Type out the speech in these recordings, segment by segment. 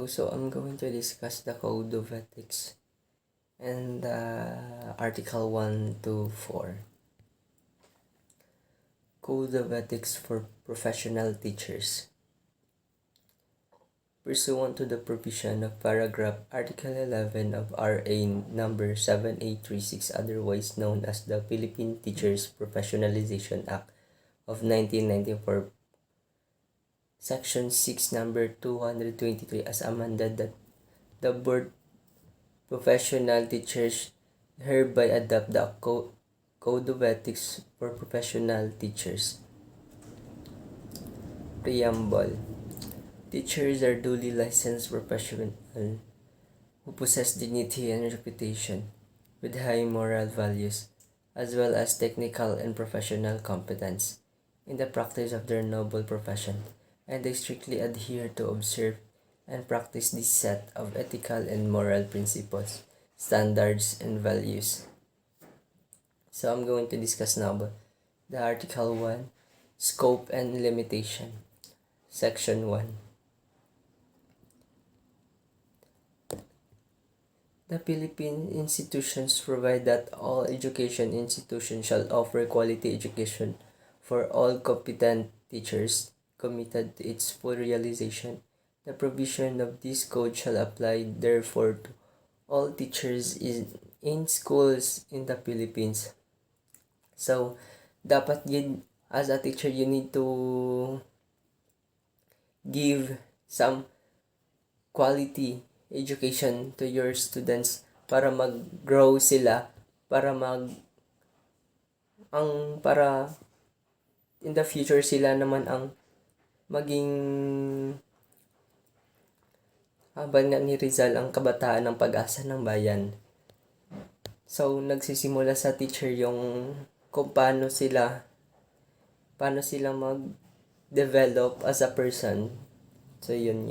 So I'm going to discuss the Code of Ethics and Article 1 to 4. Code of Ethics for Professional Teachers. Pursuant to the provision of paragraph Article 11 of RA number 7836, otherwise known as the Philippine Teachers Professionalization Act of 1994, Section 6 number 223 as amended, that the board professional teachers hereby adopt the Code of Ethics for Professional Teachers. Preamble. Teachers are duly licensed professionals who possess dignity and reputation with high moral values, as well as technical and professional competence in the practice of their noble profession, and they strictly adhere to observe and practice this set of ethical and moral principles, standards, and values. So I'm going to discuss now about the Article 1, Scope and Limitation. Section 1. The Philippine institutions provide that all education institutions shall offer quality education for all competent teachers committed to its full realization. The provision of this code shall apply therefore to all teachers in schools in the Philippines. So, dapat yun, as a teacher, you need to give some quality education to your students para mag-grow sila, para para in the future sila naman ang maging habang nga ni Rizal ang kabataan ng pag-asa ng bayan. So, nagsisimula sa teacher yung kung paano sila mag-develop as a person. So, yun.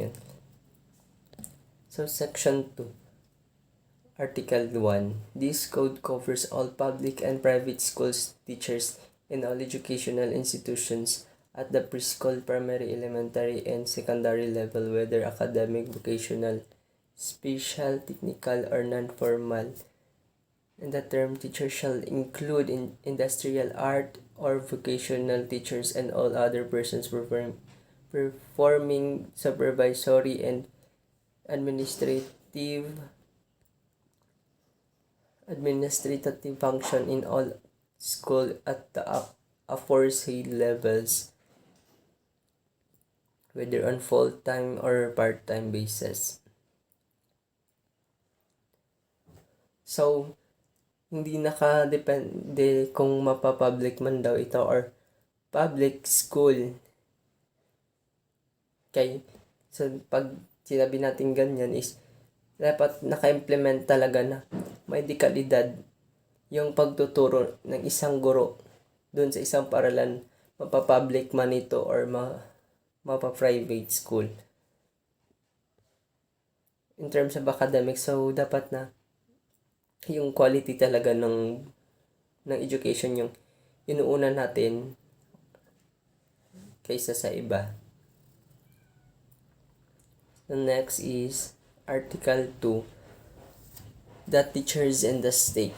So, Section 2, Article 1. This code covers all public and private schools teachers in all educational institutions at the preschool, primary, elementary, and secondary level, whether academic, vocational, special, technical, or non-formal. And the term teacher shall include industrial art or vocational teachers and all other persons performing supervisory and administrative function in all school at the aforesaid levels, whether on full-time or part-time basis. So, hindi nakadepende kung mapapublic man daw ito or public school. Okay? So, pag sinabi natin ganyan is dapat naka-implement talaga na may dekalidad yung pagtuturo ng isang guro doon sa isang paralan, mapapublic man ito or mapa-private school. In terms of academics, so dapat na yung quality talaga ng education yung inuuna natin kaysa sa iba. The next is Article 2, the teachers in the state.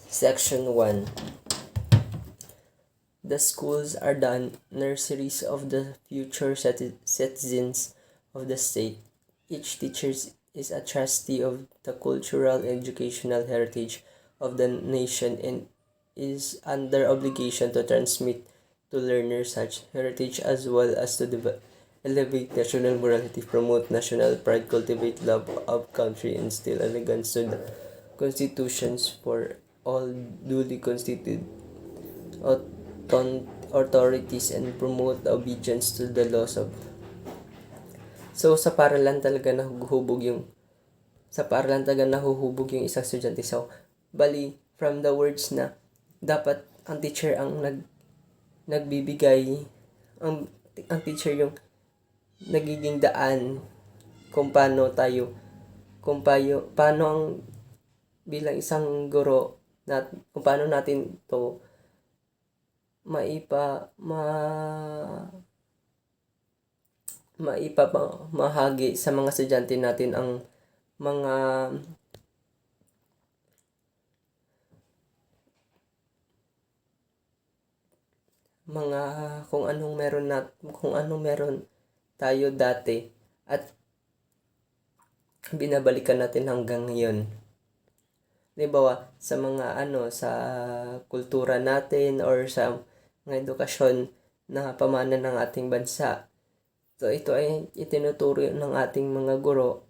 Section 1. The schools are the nurseries of the future citizens of the state. Each teacher is a trustee of the cultural and educational heritage of the nation and is under obligation to transmit to learners such heritage as well as to elevate national morality, promote national pride, cultivate love of country, and instill elegance to the constitutions for all duly constituted authorities and promote obedience to the laws of. So, sa paralan talaga nahuhubog yung isang estudyante. So, bali, from the words na dapat ang teacher ang nagbibigay, ang teacher yung nagiging daan kung paano ang bilang isang guro kung paano natin to maipamahagi sa mga estudyante natin ang mga mga kung anong meron tayo dati at binabalikan natin hanggang ngayon. Halimbawa, sa mga sa kultura natin or sa mga edukasyon na pamana ng ating bansa. So, ito ay itinuturo ng ating mga guro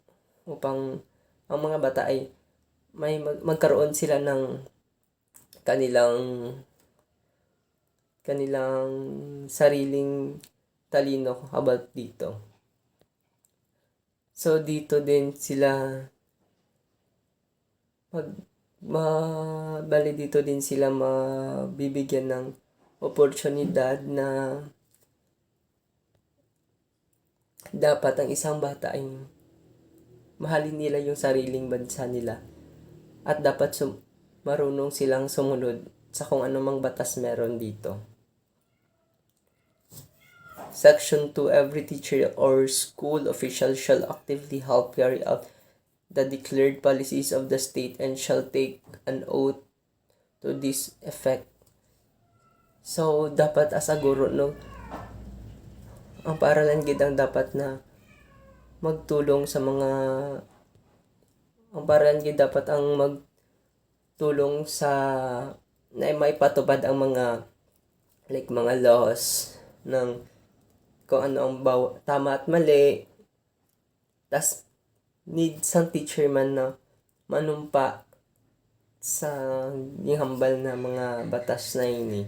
upang ang mga bata ay magkaroon sila ng kanilang sariling talino about dito. So, dito din sila dito din sila mabibigyan ng oportunidad na dapat ang isang bata ay mahalin nila yung sariling bansa nila at dapat marunong silang sumunod sa kung anumang batas meron dito. Section 2. Every teacher or school official shall actively help carry out the declared policies of the state and shall take an oath to this effect. So, dapat as a guro, ang paaralan gid ang dapat na magtulong sa mga ang paaralan gid dapat ang magtulong sa na maipatupad ang mga mga laws ng kung ano ang tama at mali. Tas need sang teacher man na manumpa sa hambal na mga batas na ini.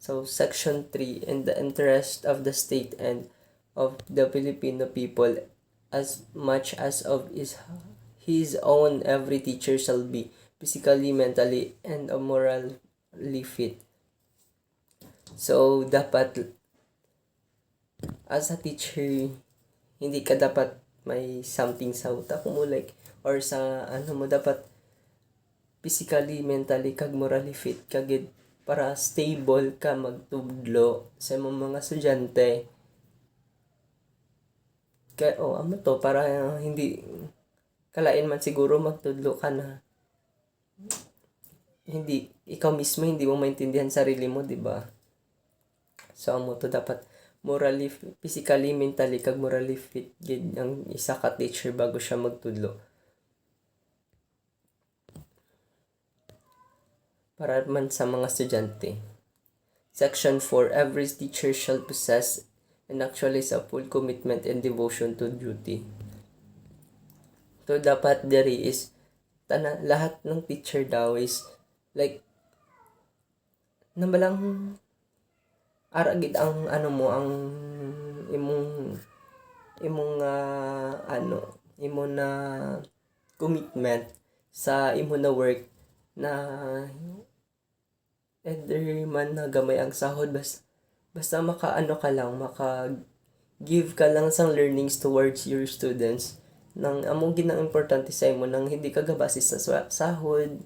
So, Section 3, in the interest of the state and of the Filipino people, as much as of his own, every teacher shall be physically, mentally, and morally fit. So, dapat, as a teacher, hindi ka dapat may something sa utak mo, or sa mo, dapat physically, mentally, kag morally fit, kagid para stable ka magtudlo sa mga estudyante. Kaya, to, para hindi, kalain man siguro magtudlo ka na, hindi, ikaw mismo hindi mo maintindihan sarili mo, di ba? So, to dapat morally, physically, mentally, kag morally fit gid ang isa ka teacher bago siya magtudlo. Para man sa mga estudyante. Section 4. Every teacher shall possess and actualize a full commitment and devotion to duty. So, dapat diri is lahat ng teacher daw is nambalang aragid ang ang imong na commitment sa imo na work na either man na gamay ang sahod basta ka lang give ka lang sang learnings towards your students nang among ginang importante sa imo nang hindi ka gabasi sa sahod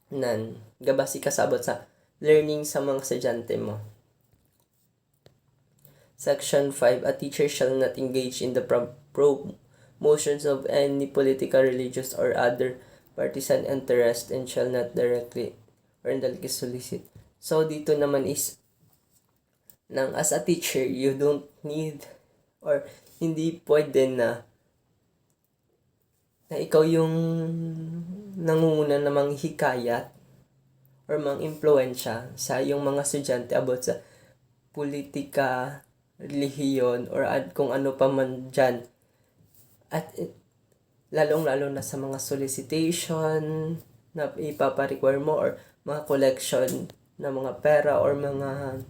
nan gabasi ka sabot sa learning sa mga estudyante mo. Section 5. A teacher shall not engage in the promotions of any political, religious, or other partisan interest and shall not directly or indirectly solicit. So, dito naman is as a teacher, you don't need or hindi pwede na ikaw yung nangunguna na manghikayat or mang-impluensya sa yung mga estudyante about sa politika, relihiyon, or kung ano pa man dyan. At lalong-lalo na sa mga solicitation na ipaparequire mo or mga collection na mga pera or mga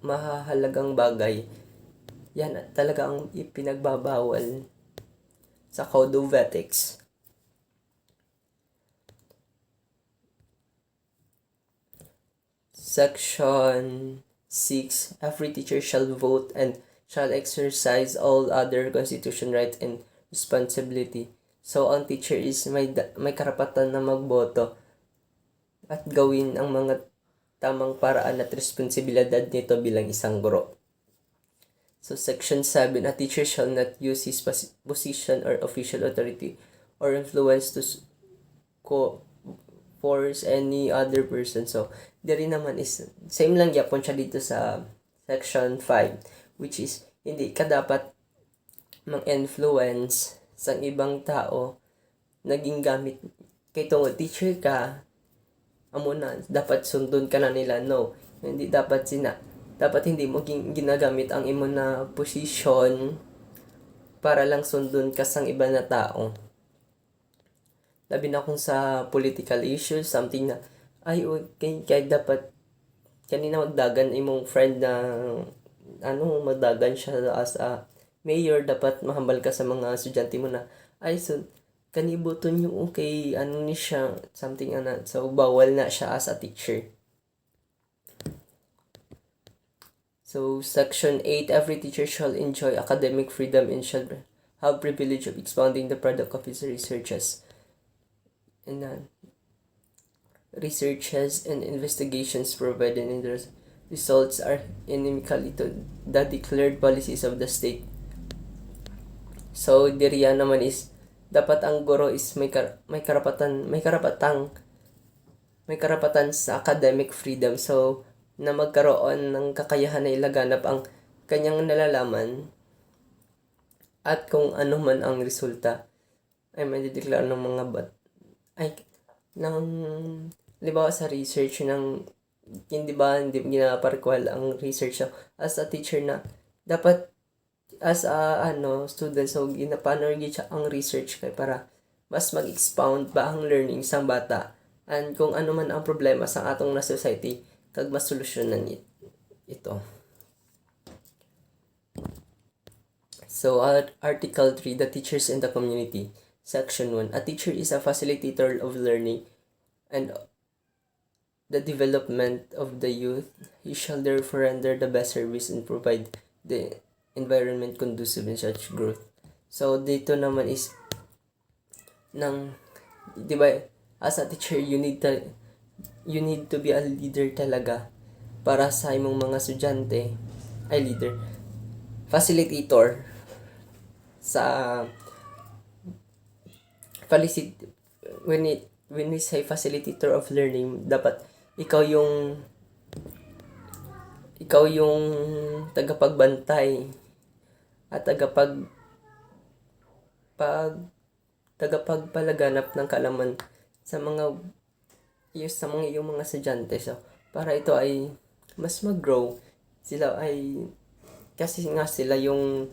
mahalagang bagay. Yan talaga ang ipinagbabawal sa Code of Ethics. Section 6. Every teacher shall vote and shall exercise all other constitution rights and responsibility. So, ang teacher is may karapatan na magboto at gawin ang mga tamang paraan at responsibilidad nito bilang isang guro. So Section 7, a teacher shall not use his position or official authority or influence to force any other person. So, diri naman is, same lang yapon siya dito sa Section 5, which is, hindi ka dapat mang-influence sa ibang tao naging gamit kay tungod teacher ka amo na dapat sundon ka na nila. No, hindi dapat dapat hindi mo ginagamit ang imo na posisyon para lang sundon ka sang iba na tao. Labi na kung sa political issues, something na ay kay dapat kanina magdagan imong friend na magdagan siya as a mayor, dapat mahambal ka sa mga estudyante mo na ay so kanibuton nyo kay ni siya something so bawal na siya as a teacher. So Section 8, every teacher shall enjoy academic freedom and shall have privilege of expounding the product of his researches and researches and investigations provided in the results are inimical to the declared policies of the state. So diriya naman is dapat ang guro is may karapatan sa academic freedom. So na magkaroon ng kakayahan na ilaganap ang kanyang nalalaman at kung ano man ang resulta ay madideklara ng mga halimbawa sa research ng hindi ginaparkwal ang research as a teacher na dapat as a student, so ginapaano siya ang research kay para mas mag-expound ba ang learning sang bata and kung ano man ang problema sa atong na society kag masolusyonan ito. So Article 3, the teachers in the community. Section 1, a teacher is a facilitator of learning and the development of the youth. He shall therefore render the best service and provide the environment conducive in such growth. So dito naman is di ba, as a teacher you need to be a leader talaga para sa imong mga estudyante. Facilitator sa when we say facilitator of learning, dapat ikaw yung tagapagbantay at tagapagpalaganap ng kaalaman sa mga iyong mga estudyante. So para ito ay mas mag-grow sila, ay kasi nga sila yung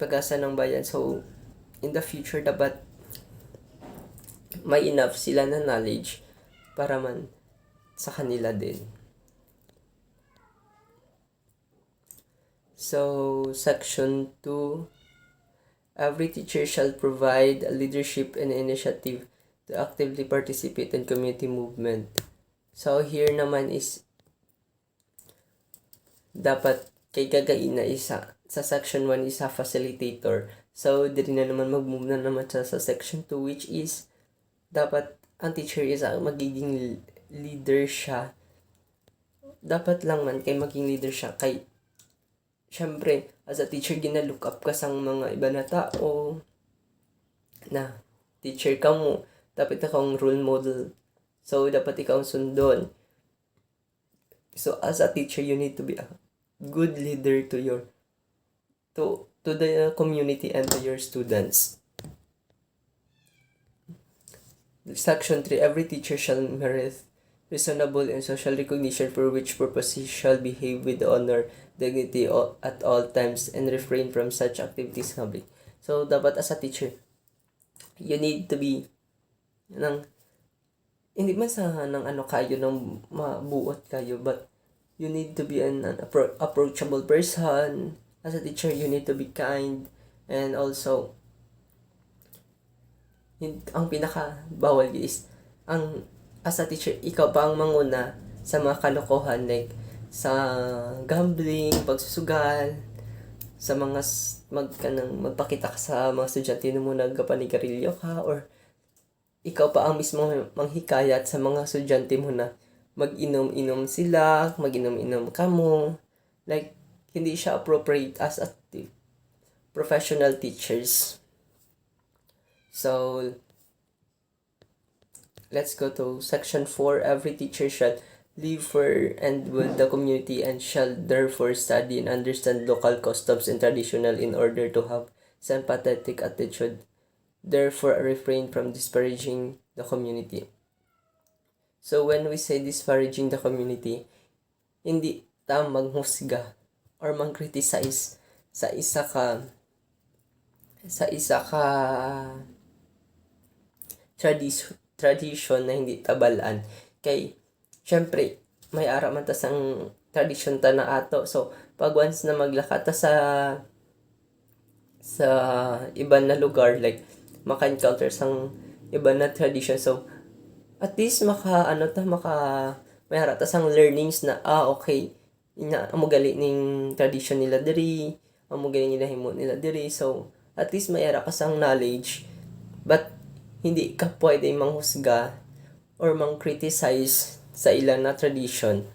pag-asa ng bayan. So in the future dapat may enough sila na knowledge para man sa kanila din. So Section 2, every teacher shall provide a leadership and initiative to actively participate in community movement. So here naman is dapat kay gagain na isa sa Section 1 is a facilitator. So dito na naman mag-move na naman sa Section 2, which is dapat ang teacher is magiging leader siya. Dapat lang man kay maging leader siya kay syempre as a teacher gina-look up ka sang mga iba na tao na teacher ka mo, dapat akong role model. So dapat ikaw sundon. So as a teacher you need to be a good leader to the community and to your students. Section 3, every teacher shall merit reasonable and social recognition, for which purpose he shall behave with honor, dignity at all times, and refrain from such activities in public. So dapat as a teacher you need to be hindi man sa kayo nang mabuot kayo, but you need to be an approachable person. As a teacher you need to be kind, and also ang pinaka bawal is as a teacher ikaw pa ang manguna sa mga kalokohan, like sa gambling, pagsusugal, sa mga magpakita ka sa mga estudyante mo nagkapanigarilyo ka, or ikaw pa ang mismo manghikayat sa mga estudyante mo na mag-inom-inom sila, mag-inom-inom kamo. Like, hindi siya appropriate as a professional teachers. So, let's go to section 4. Every teacher shall live for and with the community and shall therefore study and understand local customs and traditional in order to have sympathetic attitude. Therefore, refrain from disparaging the community. So, when we say disparaging the community, hindi tamang husga or mang-criticize sa isa ka tradition na hindi tabalaan. Kay, syempre, may ara man ta sang tradition ta na ato. So, pag once na maglaka ta sa iban na lugar, like, maka-encounter sang iban na tradition. So, at least may ara ta sang learnings na, okay, amo gali ning tradition nila diri, amo gali nila himo nila diri. So, at least may ara ka sang knowledge. But, hindi ka pwede manghusga or mang-criticize sa ilang na tradition.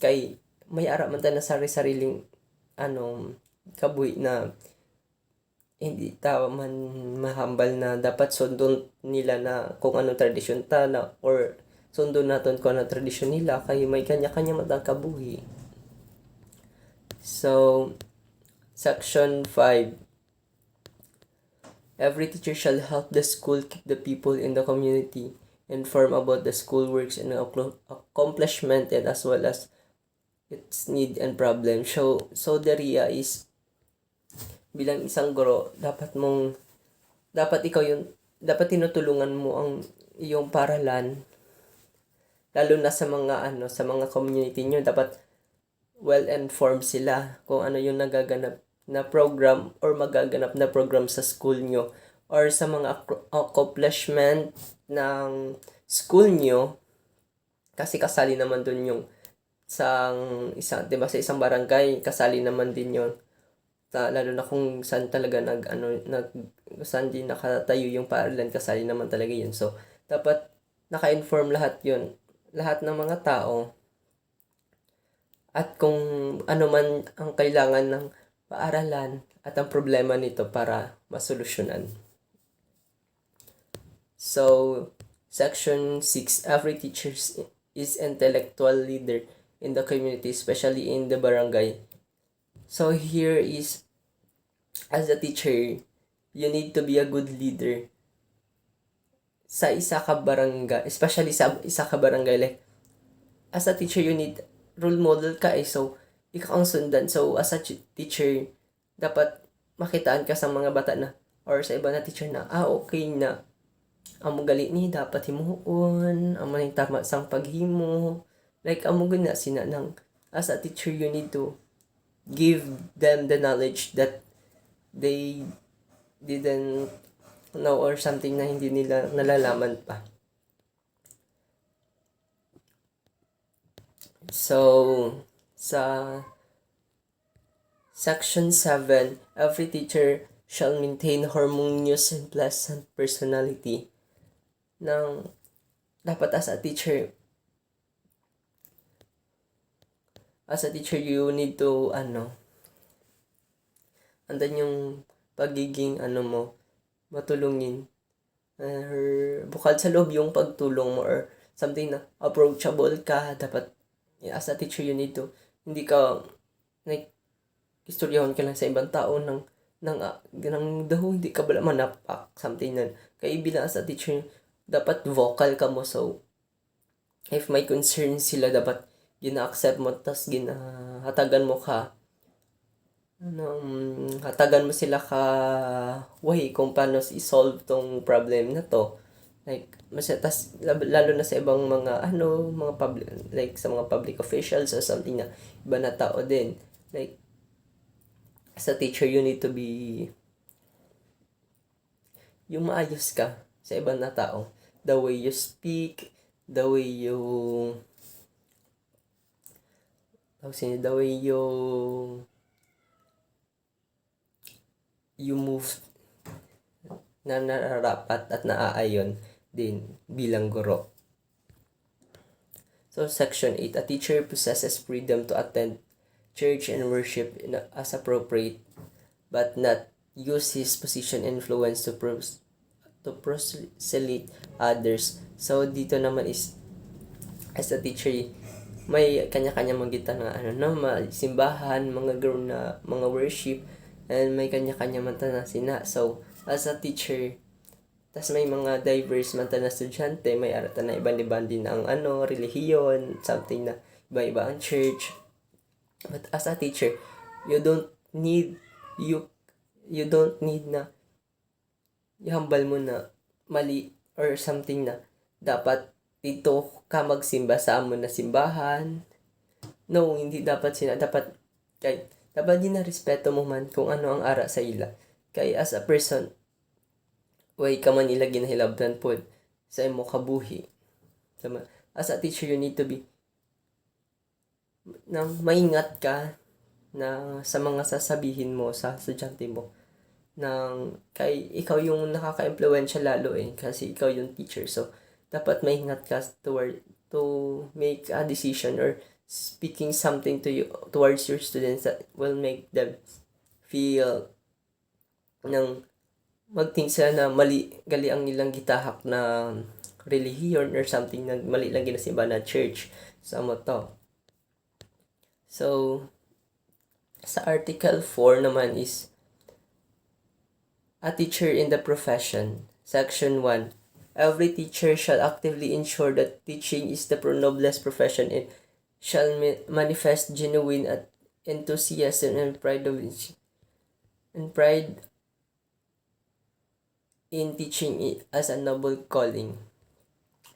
Kay, may ara man ta na sari-sariling kabuhi na hindi ta man mahambal na dapat sundon nila na kung anong tradisyon ta na or sundon naton kung anong tradisyon nila kay may kanya-kanya matang kabuhi. So, section 5. Every teacher shall help the school keep the people in the community informed about the school works and accomplishment and as well as its need and problem. So the RIA is bilang isang guro, dapat tinutulungan mo ang iyong paralan lalo na sa mga community nyo. Dapat well-informed sila kung ano yung nagaganap na program or magaganap na program sa school nyo or sa mga accomplishment ng school nyo, kasi kasali naman dun yung sa isang barangay, kasali naman din yun. Lalo na kung saan talaga saan din nakatayo yung paaralan, kasali naman talaga yun. So, dapat naka-inform lahat yun, lahat ng mga tao. At kung ano man ang kailangan ng paaralan at ang problema nito para masolusyonan. So, section 6, every teacher is intellectual leader in the community, especially in the barangay. So, here is, as a teacher, you need to be a good leader sa isa ka barangay, especially sa isa ka barangay. Like, as a teacher, you need role model ka so ikaw ang sundan. So, as a teacher, dapat makitaan ka sa mga bata na or sa iba na teacher na, okay na, amo gali ni dapat himuon, amo ning tama sang paghimo. Like, amo guna sina nang, as a teacher, you need to give them the knowledge that they didn't know or something na hindi nila nalalaman pa. So, sa section 7, every teacher shall maintain harmonious and pleasant personality. Dapat as a teacher, you need to, andan yung pagiging, mo, matulungin. Bukal sa loob yung pagtulong mo or something na approachable ka. Dapat, as a teacher, you need to, hindi ka, istoryahon ka lang sa ibang tao nang daw hindi ka bala manapak, something na. Kaya bilang as a teacher, dapat vocal ka mo. So, if may concern sila, dapat gina-accept mo, tas ginahatagan mo ka. Hatagan mo sila ka way kung paano i-solve tong problem na to. Like, tas lalo na sa ibang mga mga public, like sa mga public officials or something na iba na tao din. Like, as a teacher, you need to be yung maayos ka sa ibang na tao. The way you speak, the way you move na nararapat at naaayon din bilang guro. So Section 8, a teacher possesses freedom to attend church and worship as appropriate, but not use his position and influence to proselyte others. So dito naman is, as a teacher, may kanya-kanya magitan nga simbahan, mga group na mga worship, and may kanya-kanya man na sina. So as a teacher, tas may mga diverse man na estudyante, may arata na iban-iban din ang relihiyon, something na iba-iba ang church. But as a teacher, you don't need na ihambal mo na mali or something na dapat dito ka magsimba sa amon na simbahan. No, hindi dapat dapat din na respeto mo man kung ano ang ara sa ila. Kay as a person, way ka man ila ginahilabdan po sa imo kabuhi. As a teacher, you need to be nang maingat ka na sa mga sasabihin mo sa estudyante mo, kay ikaw yung nakaka-impluwensya lalo kasi ikaw yung teacher. So dapat maingat ka to make a decision or speaking something towards your students that will make them feel magting sila na mali gali ang ilang gitahak na relihiyon or something na mali lang ginasimba na church sa mo to. So sa Article 4 naman is a teacher in the profession. Section 1, every teacher shall actively ensure that teaching is the noblest profession and shall manifest genuine enthusiasm and pride in teaching it as a noble calling.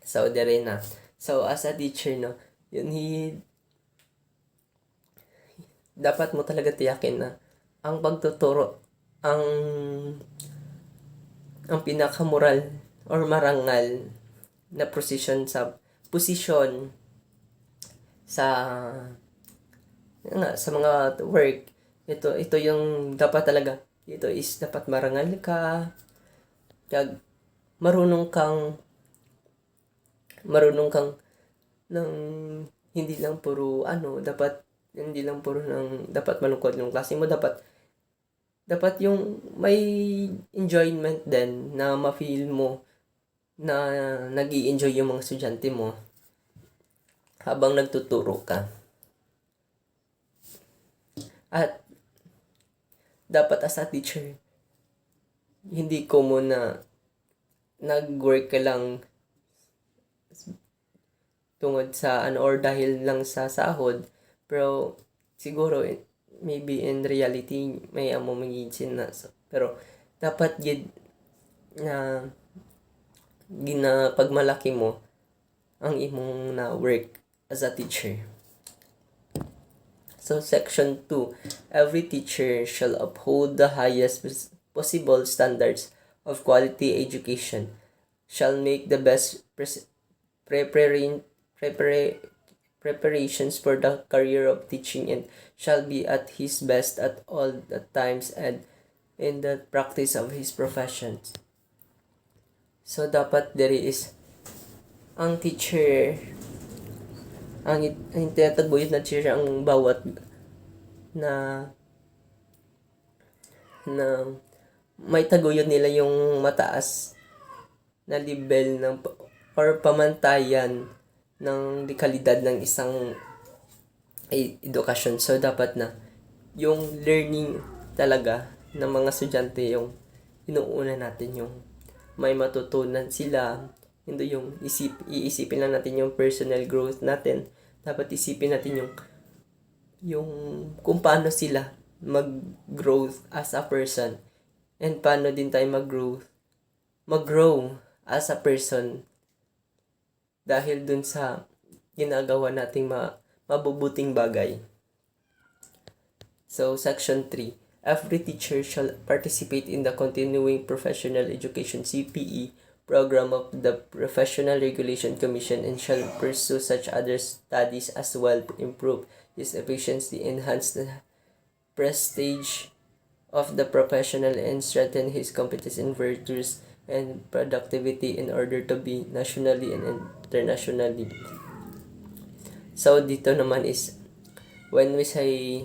So dere na. So as a teacher, dapat mo talaga tiyakin na ang pagtuturo ang pinakamoral or marangal na posisyon sa mga work. Ito yung dapat talaga. Ito is dapat marangal ka. Kag marunong kang ng hindi lang puro dapat malungkot yung klase mo, dapat yung may enjoyment din na ma-feel mo na nag-i-enjoy yung mga estudyante mo habang nagtuturo ka. At dapat as a teacher, hindi ko muna nag-work ka lang tungod sa or dahil lang sa sahod, pero siguro maybe in reality may amo magiging na. Pero dapat gid na ginapagmalaki mo ang imong na work as a teacher. So Section 2, every teacher shall uphold the highest possible standards of quality education, shall make the best preparations for the career of teaching, and shall be at his best at all the times and in the practice of his profession. So dapat there is ang teacher, ang tinataguyod na teacher ang bawat na may taguyod nila yung mataas na level ng or pamantayan ng kalidad ng isang edukasyon. So dapat na yung learning talaga ng mga estudyante yung inuuna natin, yung may matutunan sila. Hindi yung iisipin lang natin yung personal growth natin. Dapat isipin natin yung kung paano sila mag-growth as a person, and paano din tayo mag-grow as a person dahil dun sa ginagawa nating mabubuting bagay. So Section 3, every teacher shall participate in the continuing professional education (CPE) program of the Professional Regulation Commission and shall pursue such other studies as well to improve his efficiency, enhance the prestige of the professional, and strengthen his competence in virtues and productivity in order to be nationally and internationally So, dito naman is, when we say,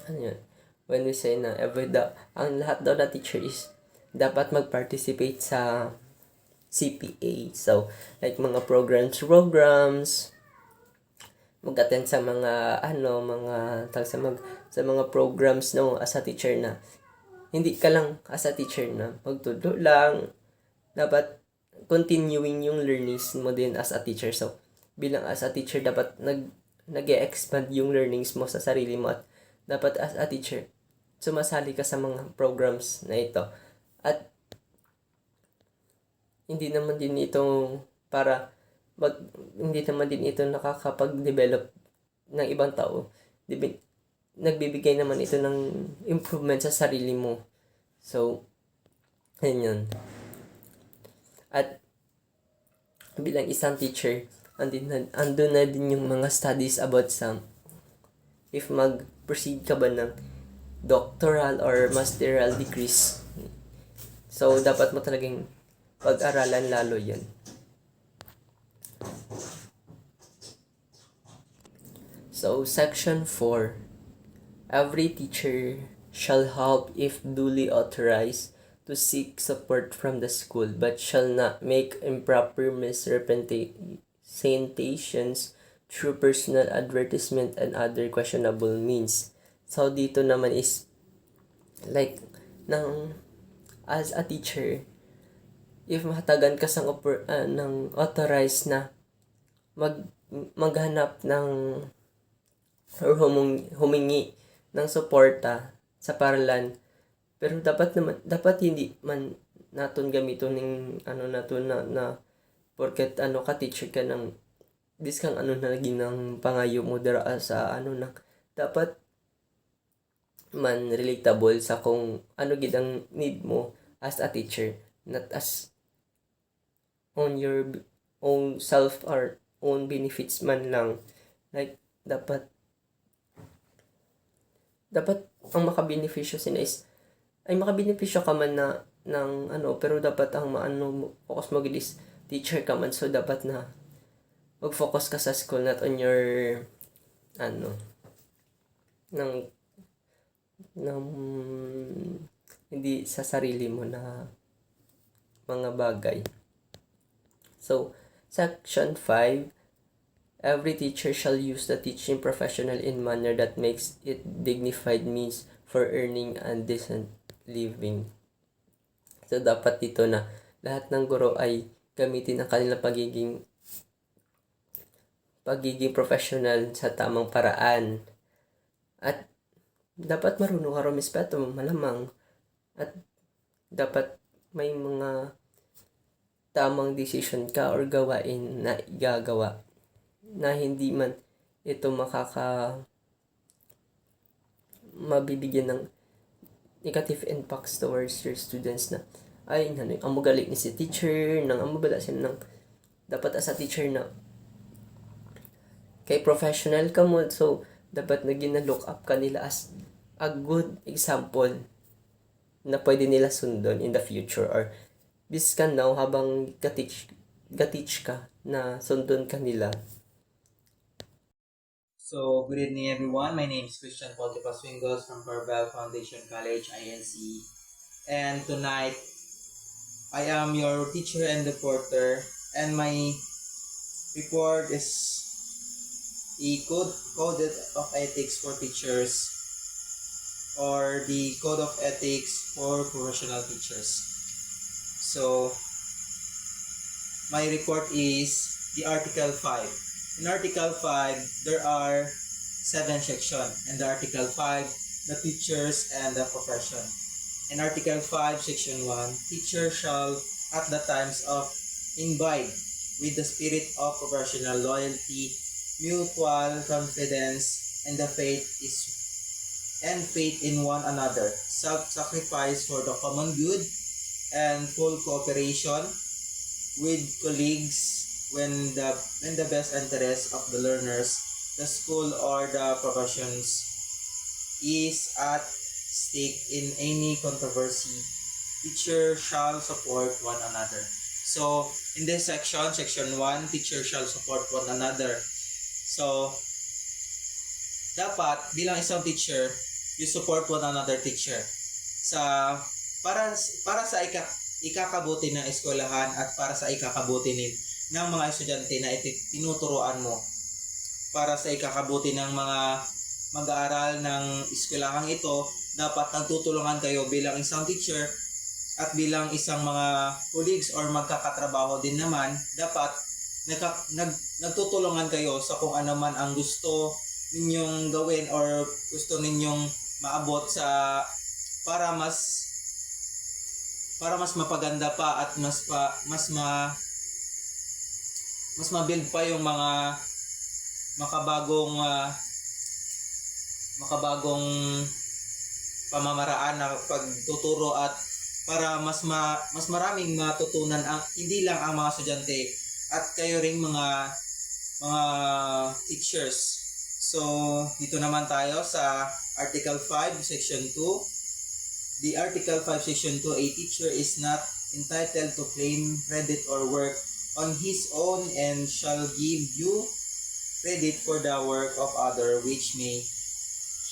ano yun? When we say na ang lahat daw na teacher is dapat mag-participate sa CPA. So, like mga programs, mag-attend sa mga sa mga programs no as a teacher na hindi ka lang as a teacher na magtudlo lang, dapat continuing yung learnings mo din as a teacher. So, bilang as a teacher, dapat nag-e-expand yung learnings mo sa sarili mo at dapat as a teacher, sumasali ka sa mga programs na ito. At hindi naman din ito hindi naman din ito nakakapag-develop ng ibang tao. Nagbibigay naman ito ng improvement sa sarili mo. So, yun. At bilang isang teacher, andun na din yung mga studies about if mag-proceed ka ba ng doctoral or masteral degrees. So, dapat mo talagang pag-aralan lalo yan. So, Section 4. Every teacher shall help if duly authorized to seek support from the school, but shall not make improper misrepresentations through personal advertisement and other questionable means. So, dito naman is, like, as a teacher, if mahatagan ka ng authorized na maghanap ng or humingi ng suporta sa paralan, pero dapat hindi man naton gamiton ng na porket ka teacher ka ng kang na ginang pangayo mo dira sa dapat man relatable sa kung gid ang need mo as a teacher, not as on your own self or own benefits man lang. Like, dapat ang makabenepisyo sila is makabenepisyo ka man na ng pero dapat ang focus mo gid is teacher ka man, so dapat na mag-focus ka sa school, not on your ng hindi sa sarili mo na mga bagay. So, Section 5, every teacher shall use the teaching professional in manner that makes it dignified means for earning a decent living. So, dapat dito na lahat ng guro ay gamitin ang kanilang pagiging professional sa tamang paraan. At dapat marunong ka rumispeto, malamang. At dapat may mga tamang decision ka or gawain na igagawa na hindi man ito mabibigyan ng negative impacts towards your students na ang magaling ni si teacher, ang mabala sila dapat as a teacher na kay professional ka mo, so dapat look up ka nila as a good example na pwede nila sundon in the future, or biskan now habang ga-teach ka na sundon ka nila. So, good evening everyone. My name is Christian Paul de Paswingos from Corbel Foundation College, INC. And tonight, I am your teacher and reporter. And my report is a code of ethics for teachers, or the code of ethics for professional teachers. So, my report is the Article 5. In Article 5, there are 7 sections. In the Article 5, the teachers and the profession. In Article 5, Section 1, teacher shall, at the times of imbibe with the spirit of professional loyalty, mutual confidence, and faith in one another, self-sacrifice for the common good, and full cooperation with colleagues when the best interest of the learners, the school, or the professions is at stake in any controversy. Teacher shall support one another. So, in this section 1, teacher shall support one another. So, dapat bilang isang teacher, you support one another teacher sa para sa ikakabuti ng eskwelahan at para sa ikakabuti ng mga estudyante na tinuturuan mo, para sa ikakabuti ng mga mag-aaral ng eskwelahang ito. Dapat nagtutulungan kayo bilang isang teacher at bilang isang mga colleagues or magkakatrabaho din naman. Dapat nagtutulungan kayo sa kung ano man ang gusto ninyong gawin or gusto ninyong maabot sa para mas mapaganda pa at mas ma-build pa yung mga makabagong pamamaraan na pagtuturo at para mas maraming matutunan hindi lang ang mga estudyante at kayo ring mga teachers. So, dito naman tayo sa Article 5, Section 2. The Article 5, Section 2, a teacher is not entitled to claim credit or work on his own and shall give you credit for the work of other which may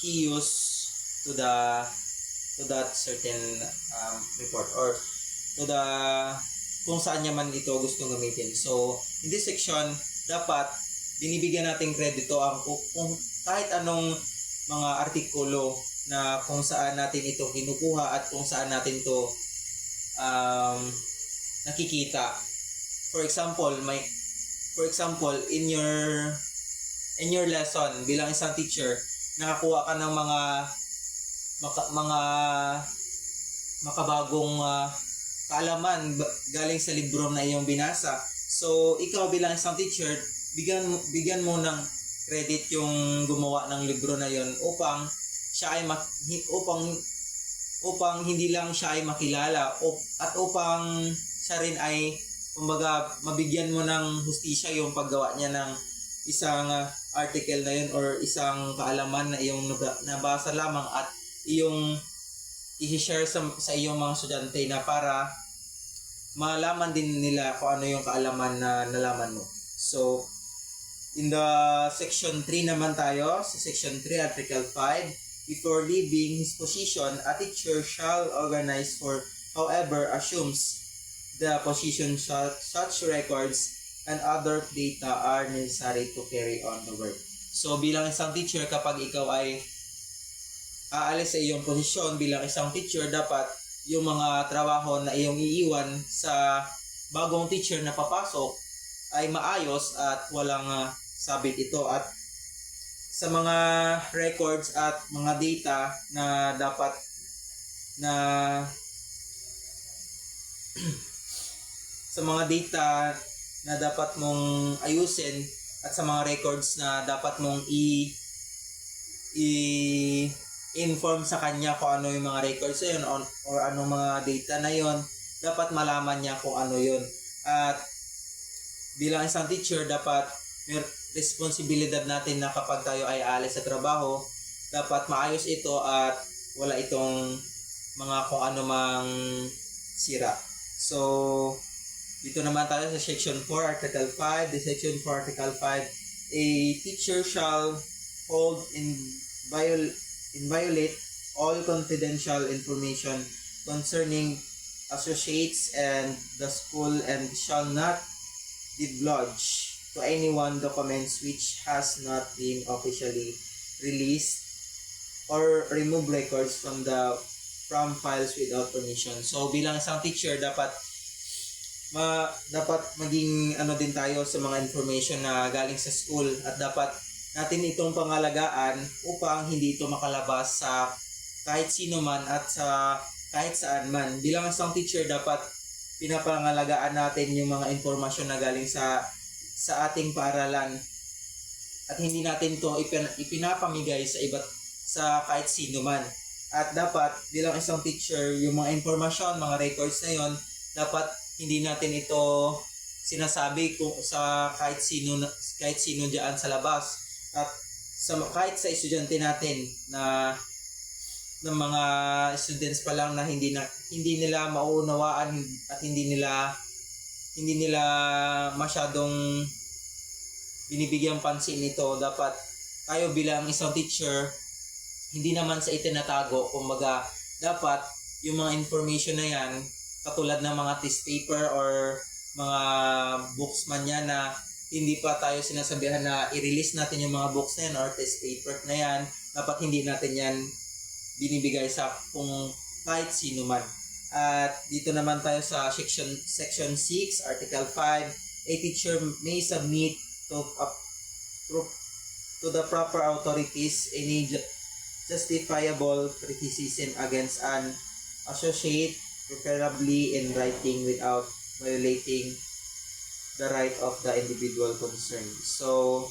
he use to that certain report or to the kung saan niya man ito gustong gamitin. So, in this section, dapat binibigyan natin kredito kung kahit anong mga artikulo na kung saan natin ito kinukuha at kung saan natin ito nakikita. For example, in your lesson bilang isang teacher, nakakuha ka ng mga makabagong kaalaman galing sa libro na iyong binasa. So, ikaw bilang isang teacher, bigyan mo ng credit yung gumawa ng libro na yon upang siya ay upang hindi lang siya ay makilala at upang siya rin ay kumbaga mabigyan mo ng hustisya yung paggawa niya ng isang article na yun or isang kaalaman na iyong nabasa lamang at iyong i-share sa iyong mga estudyante na para malaman din nila kung ano yung kaalaman na nalaman mo. So, in the Section 3 naman tayo, sa Section 3, Article 5, before leaving his position, a teacher shall organize for however assumes the position such records and other data are necessary to carry on the work. So, bilang isang teacher, kapag ikaw ay aalis sa iyong posisyon bilang isang teacher, dapat yung mga trabaho na iyong iiwan sa bagong teacher na papasok ay maayos at walang sabit ito, at sa mga records at mga data na dapat na sa mga data na dapat mong ayusin at sa mga records na dapat mong i-inform sa kanya kung ano yung mga records na yun or anong mga data na yun, dapat malaman niya kung ano yun. At bilang isang teacher, dapat may responsibilidad natin na kapag tayo ay alis sa trabaho, dapat maayos ito at wala itong mga kung ano mang sira. So, dito naman tayo sa Section 4, Article 5. The Section 4, Article 5, a teacher shall hold inviolate all confidential information concerning associates and the school and shall not divulge to anyone documents which has not been officially released or remove records from files without permission. So bilang isang teacher, dapat maging din tayo sa mga information na galing sa school at dapat natin itong pangalagaan upang hindi ito makalabas sa kahit sino man at sa kahit saan man. Bilang isang teacher, dapat pinapangalagaan natin yung mga informasyon na galing sa ating paaralan at hindi natin to ipinapamigay sa kahit sino man. At dapat bilang isang teacher, yung mga informasyon, mga records na yon, dapat hindi natin ito sinasabi sa kahit sino diyan sa labas at kahit sa estudyante natin na ng mga students pa lang na hindi nila mauunawaan at hindi nila masyadong binibigyang pansin nito. Dapat tayo bilang isang teacher, hindi naman sa itinatago. Kumbaga, dapat yung mga information na yan, katulad ng mga test paper or mga books man yan na hindi pa tayo sinasabihan na i-release natin yung mga books na yan or test paper na yan, dapat hindi natin yan binibigay sa kung kahit sino man. At dito naman tayo sa section 6, Article 5, a teacher may submit to the proper authorities any justifiable criticism against an associate, preferably in writing without violating the right of the individual concerned. So,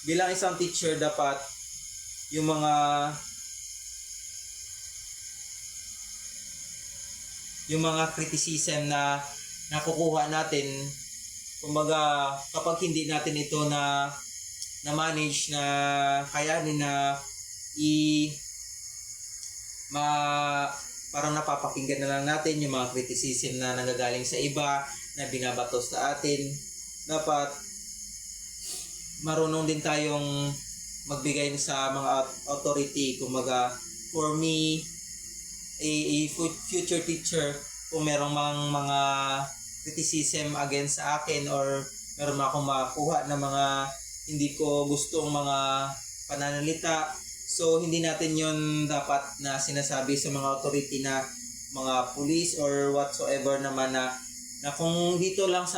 bilang isang teacher, dapat yung mga criticism na nakukuha natin, kumbaga kapag hindi natin ito na manage na kayanin na parang napapakinggan na lang natin yung mga criticism na nanggagaling sa iba na binabato sa atin. Dapat marunong din tayong magbigay sa mga authority. Kumbaga, for me, a future teacher, kung merong mga criticism against sa akin or meron akong makuha na mga hindi ko gustong mga pananalita, so hindi natin yon dapat na sinasabi sa mga authority na mga police or whatsoever naman na kung dito naman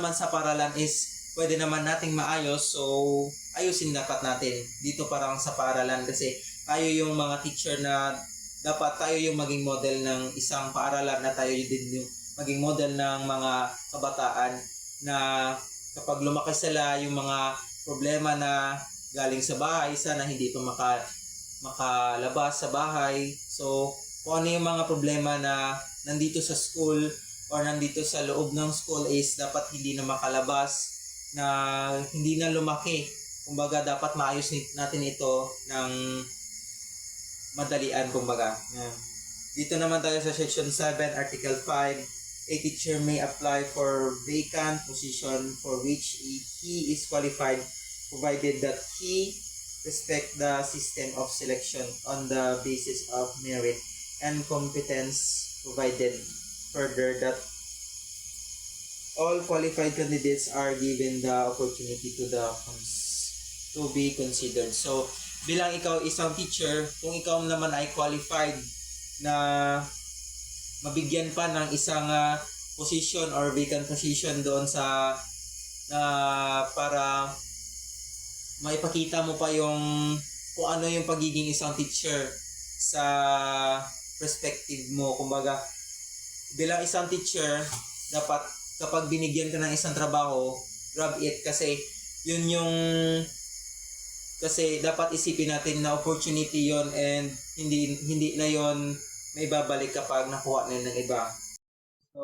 sa paralan is pwede naman nating maayos, so ayusin dapat natin dito parang sa paaralan, kasi tayo yung mga teacher na dapat tayo yung maging model ng isang paaralan, na tayo din yung maging model ng mga kabataan na kapag lumaki sila, yung mga problema na galing sa bahay, sana hindi pa makalabas sa bahay. So, kung ano yung mga problema na nandito sa school or nandito sa loob ng school is dapat hindi na makalabas, na hindi na lumaki. Kumbaga, dapat maayos natin ito ng madalian, kumbaga. Yeah. Dito naman tayo sa section 7, Article 5. A teacher may apply for vacant position for which he is qualified, provided that he respect the system of selection on the basis of merit and competence, provided further that all qualified candidates are given the opportunity to be considered. So, bilang ikaw isang teacher, kung ikaw naman ay qualified na mabigyan pa ng isang position or vacant position doon sa para maipakita mo pa kung ano yung pagiging isang teacher sa perspective mo. Kumbaga, bilang isang teacher, dapat kapag binigyan ka ng isang trabaho, grab it, kasi kasi dapat isipin natin na opportunity yon, and hindi na yon may babalik kapag nakuha na ng iba. So,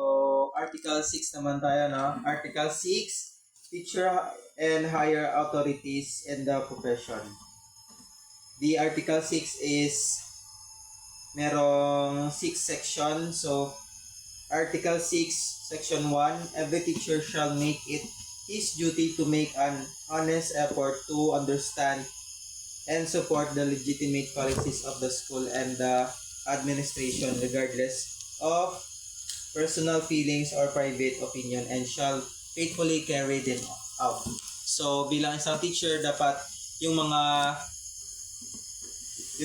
Article 6 naman tayo, no? Article 6, teacher and higher authorities in the profession. The Article 6 is merong 6 sections. So, Article 6, Section 1, every teacher shall make it his duty to make an honest effort to understand and support the legitimate policies of the school and the administration, regardless of personal feelings or private opinion, and shall faithfully carry them out. So, bilang isang teacher, dapat yung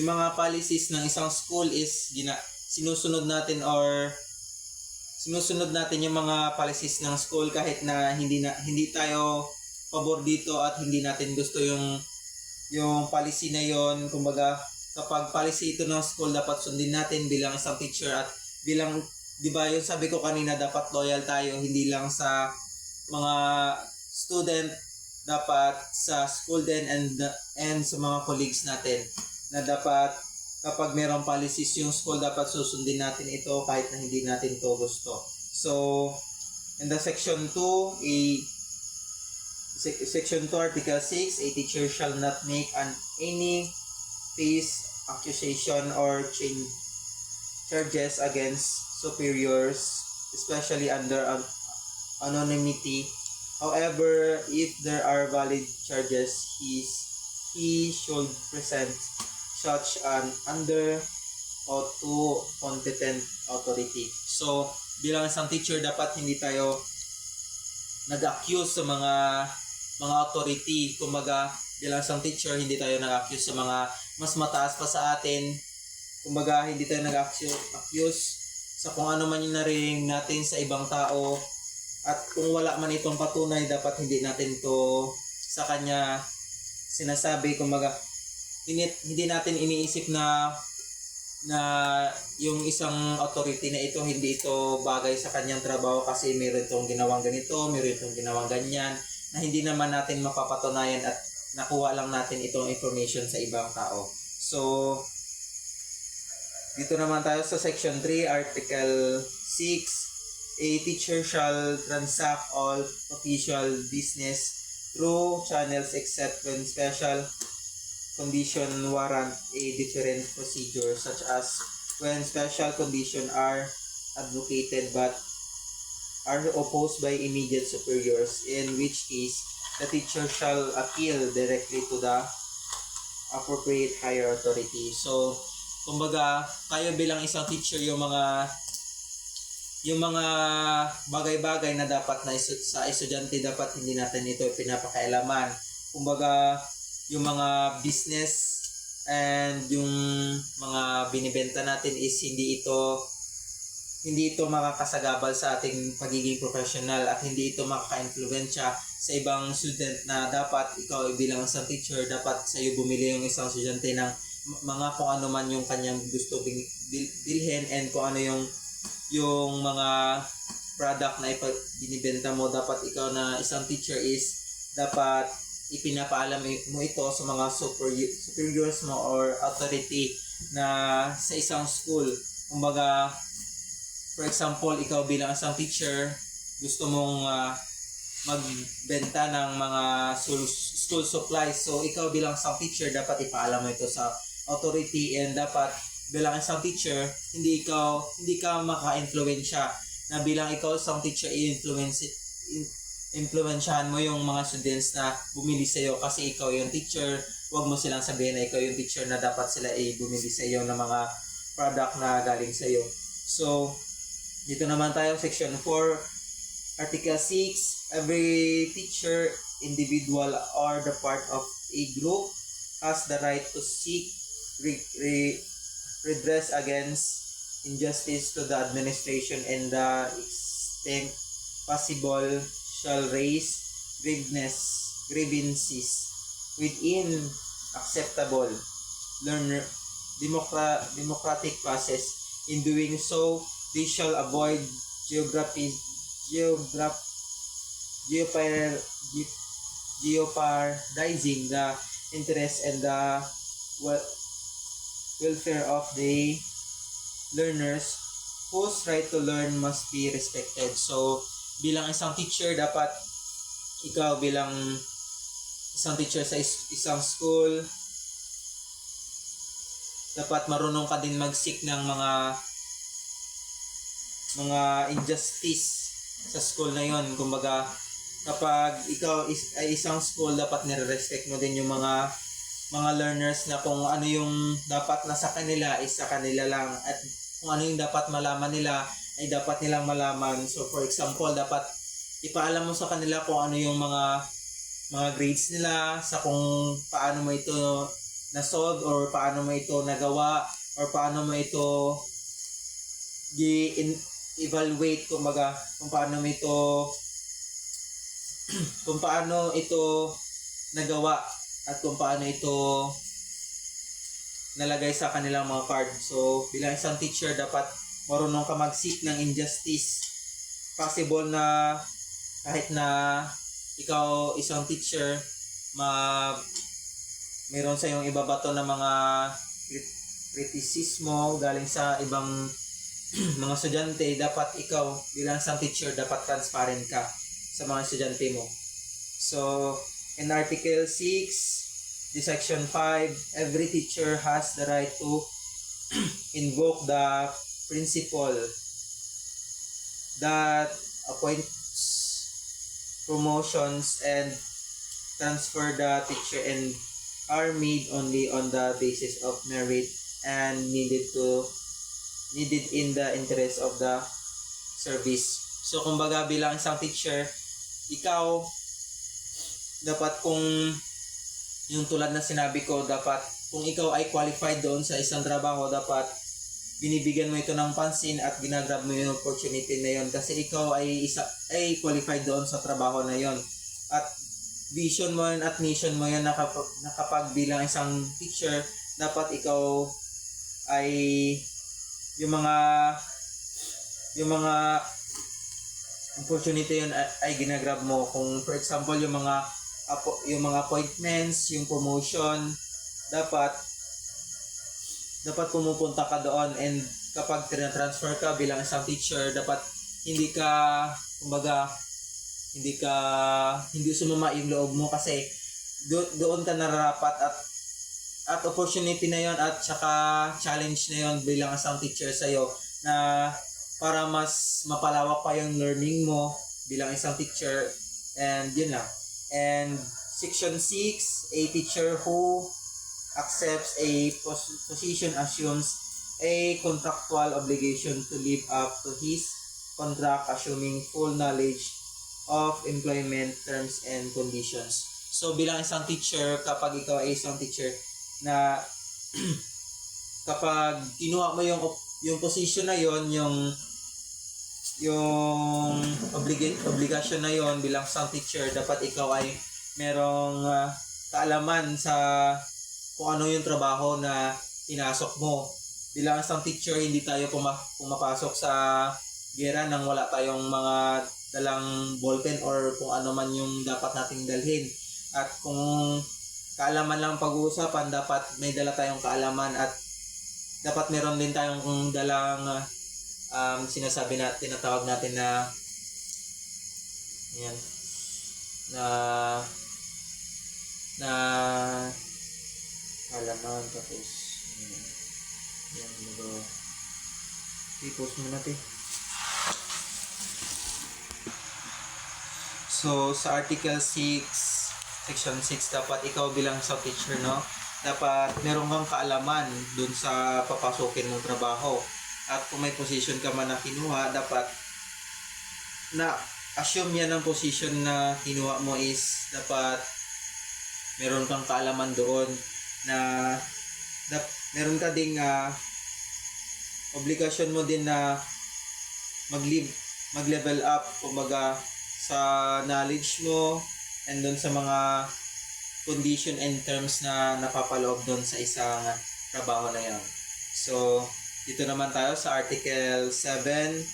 mga policies ng isang school is sinusunod natin yung mga policies ng school, kahit na hindi tayo pabor dito at hindi natin gusto yung policy na yon. Kumbaga, kapag policy ito ng school, dapat sundin natin bilang isang teacher, at bilang, di ba yung sabi ko kanina, dapat loyal tayo, hindi lang sa mga student, dapat sa school din and sa mga colleagues natin, na dapat kapag mayroong policies yung school, dapat susundin natin ito kahit na hindi natin to gusto. So, in the Section 2, Article 6, a teacher shall not make any false accusation or charges against superiors, especially under anonymity However, if there are valid charges, he should present such an under o to competent authority. So, bilang isang teacher, dapat hindi tayo nag-accuse sa mga authority. Kumbaga, bilang isang teacher, hindi tayo nag-accuse sa mga mas mataas pa sa atin. Kumbaga, hindi tayo nag-accuse sa kung ano man yung narinig natin sa ibang tao. At kung wala man itong patunay, dapat hindi natin to sa kanya sinasabi. Kumbaga, hindi natin iniisip na yung isang authority na ito, hindi ito bagay sa kanyang trabaho kasi meron itong ginawang ganito, meron itong ginawang ganyan, na hindi naman natin mapapatunayan at nakuha lang natin itong information sa ibang tao. So, dito naman tayo sa section 3, article 6. A teacher shall transact all official business through channels except when special condition warrant a different procedure, such as when special conditions are advocated but are opposed by immediate superiors, in which case the teacher shall appeal directly to the appropriate higher authority. So, kumbaga, tayo bilang isang teacher, yung mga bagay-bagay na dapat na sa estudyante, dapat hindi natin ito pinapakailaman. Kumbaga, yung mga business and yung mga binibenta natin is hindi ito makakasagabal sa ating pagiging professional at hindi ito makaka-influensya sa ibang student na dapat ikaw bilang isang teacher, dapat sa iyo bumili yung isang estudyante ng mga kung ano man yung kanyang gusto bilhin and kung ano yung mga product na binibenta mo. Dapat ikaw na isang teacher is dapat ipinapaalam mo ito sa mga superiors mo or authority na sa isang school. Kumbaga, for example, ikaw bilang isang teacher, gusto mong magbenta ng mga school supplies. So, ikaw bilang isang teacher, dapat ipaalam mo ito sa authority, and dapat bilang isang teacher, hindi ka maka-influensya na bilang ikaw isang teacher, influensyahan mo yung mga students na bumili sa iyo kasi ikaw yung teacher. Huwag mo silang sabihin na ikaw yung teacher na dapat sila bumili sa iyo ng mga product na galing sa iyo. So, dito naman tayo section 4, article 6. Every teacher, individual or the part of a group has the right to seek redress against injustice to the administration, and the extent possible shall raise grievances within acceptable democratic process. In doing so, they shall avoid jeopardizing the interest and the welfare of the learners, whose right to learn must be respected. So, bilang isang teacher, dapat ikaw bilang isang teacher sa isang school, dapat marunong ka din mag-seek ng mga injustice sa school na yon. Kumbaga, kapag ikaw ay isang school, dapat nire-respect mo din yung mga learners na kung ano yung dapat na sa kanila is sa kanila lang, at kung ano yung dapat malaman nila ay dapat nilang malaman. So, for example, dapat ipaalam mo sa kanila kung ano yung mga grades nila, sa kung paano mo ito na-solve or paano mo ito nagawa or paano mo ito evaluate, kumbaga kung paano ito nagawa at kung paano ito nalagay sa kanilang mga card. So, bilang isang teacher, dapat marunong ka mag-seek ng injustice. Possible na kahit na ikaw isang teacher, mayroon sa iyong ibabato na mga kritisismo galing sa ibang mga estudyante, dapat ikaw bilang isang teacher, dapat transparent ka sa mga estudyante mo. So, in Article 6, the Section 5, every teacher has the right to invoke the principal that appoints promotions and transfer the teacher and are made only on the basis of merit and needed in the interest of the service. So kumbaga bilang isang teacher, ikaw dapat kung yung tulad na sinabi ko, dapat kung ikaw ay qualified doon sa isang trabaho, dapat binibigyan mo ito ng pansin at ginagrab mo yung opportunity na yon kasi ikaw ay qualified doon sa trabaho na yon. At vision mo yun at mission mo yun na kapag bilang isang teacher, dapat ikaw ay yung mga opportunity yun ay ginagrab mo. Kung for example yung mga appointments, yung promotion, dapat pumupunta ka doon, and kapag transfer ka bilang isang teacher, dapat hindi sumama yung loob mo kasi doon ka nararapat at opportunity na yon at saka challenge na yon bilang isang teacher sa'yo na para mas mapalawak pa yung learning mo bilang isang teacher. And yun lang. And section 6, a teacher who accepts a position assumes a contractual obligation to live up to his contract, assuming full knowledge of employment terms and conditions. So bilang isang teacher, kapag ikaw ay isang teacher na kapag kinuha mo yung position na yon, yung obligation na yon bilang isang teacher, dapat ikaw ay merong kaalaman sa kung ano yung trabaho na pinasok mo. Bilang isang teacher, hindi tayo pumapasok sa gera nang wala tayong mga dalang ballpen or kung ano man yung dapat nating dalhin. At kung kaalaman lang pag-uusapan, dapat may dala tayong kaalaman at dapat meron din tayong dalang sinasabi natin, tinatawag natin na yan, na kaalaman. Tapos yan, i-post mo natin. So sa Article 6, Section 6, dapat ikaw bilang sa teacher, no, dapat meron kang kaalaman dun sa papasukin mong trabaho. At kung may position ka man na kinuha, dapat na assume yan ng position na kinuha mo is dapat meron kang kaalaman doon na meron ka ding obligasyon mo din na mag-level up kumbaga sa knowledge mo and doon sa mga condition and terms na napapaloob doon sa isang trabaho na yan. So dito naman tayo sa Article 7.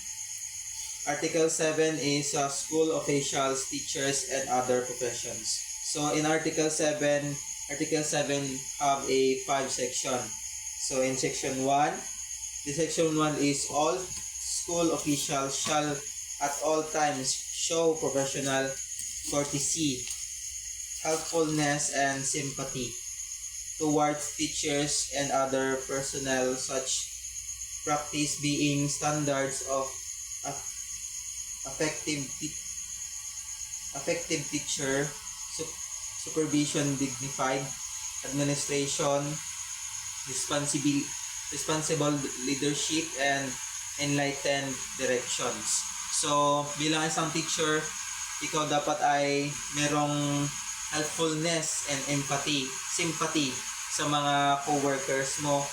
Article 7 is school officials, teachers, and other professions. So in Article 7 have a 5 section. So in Section 1, the Section 1 is all school officials shall at all times show professional courtesy, helpfulness, and sympathy towards teachers and other personnel, such practice being standards of effective teacher supervision, dignified administration, responsible leadership, and enlightened directions. So bilang isang teacher, ikaw dapat ay merong helpfulness and sympathy sa mga co-workers mo,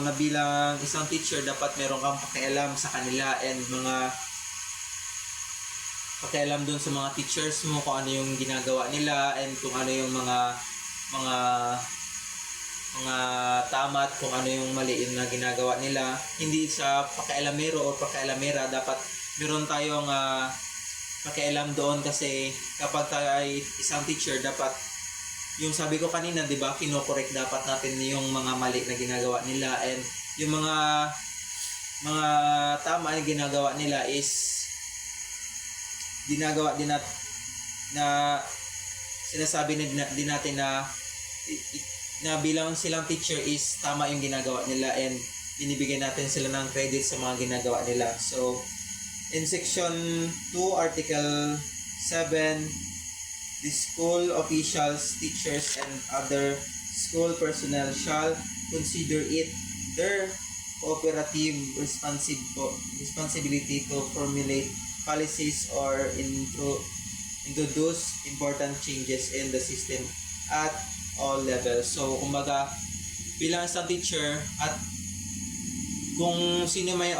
na bilang isang teacher dapat meron kang pakialam sa kanila and mga pakialam dun sa mga teachers mo kung ano yung ginagawa nila and kung ano yung mga tama at kung ano yung mali yung na ginagawa nila. Hindi sa pakialamero o pakialamera, dapat meron tayong pakialam doon kasi kapag tayo ay isang teacher, dapat yung sabi ko kanina, di ba, kino-correct dapat natin yung mga mali na ginagawa nila and yung mga tama na ginagawa nila is ginagawa din na sinasabi din natin na bilang silang teacher is tama yung ginagawa nila and binibigyan natin sila ng credit sa mga ginagawa nila. So In Section 2, Article 7, the school officials, teachers, and other school personnel shall consider it their cooperative responsibility to formulate policies or introduce important changes in the system at all levels. So, kumbaga, bilang isang teacher at kung sino may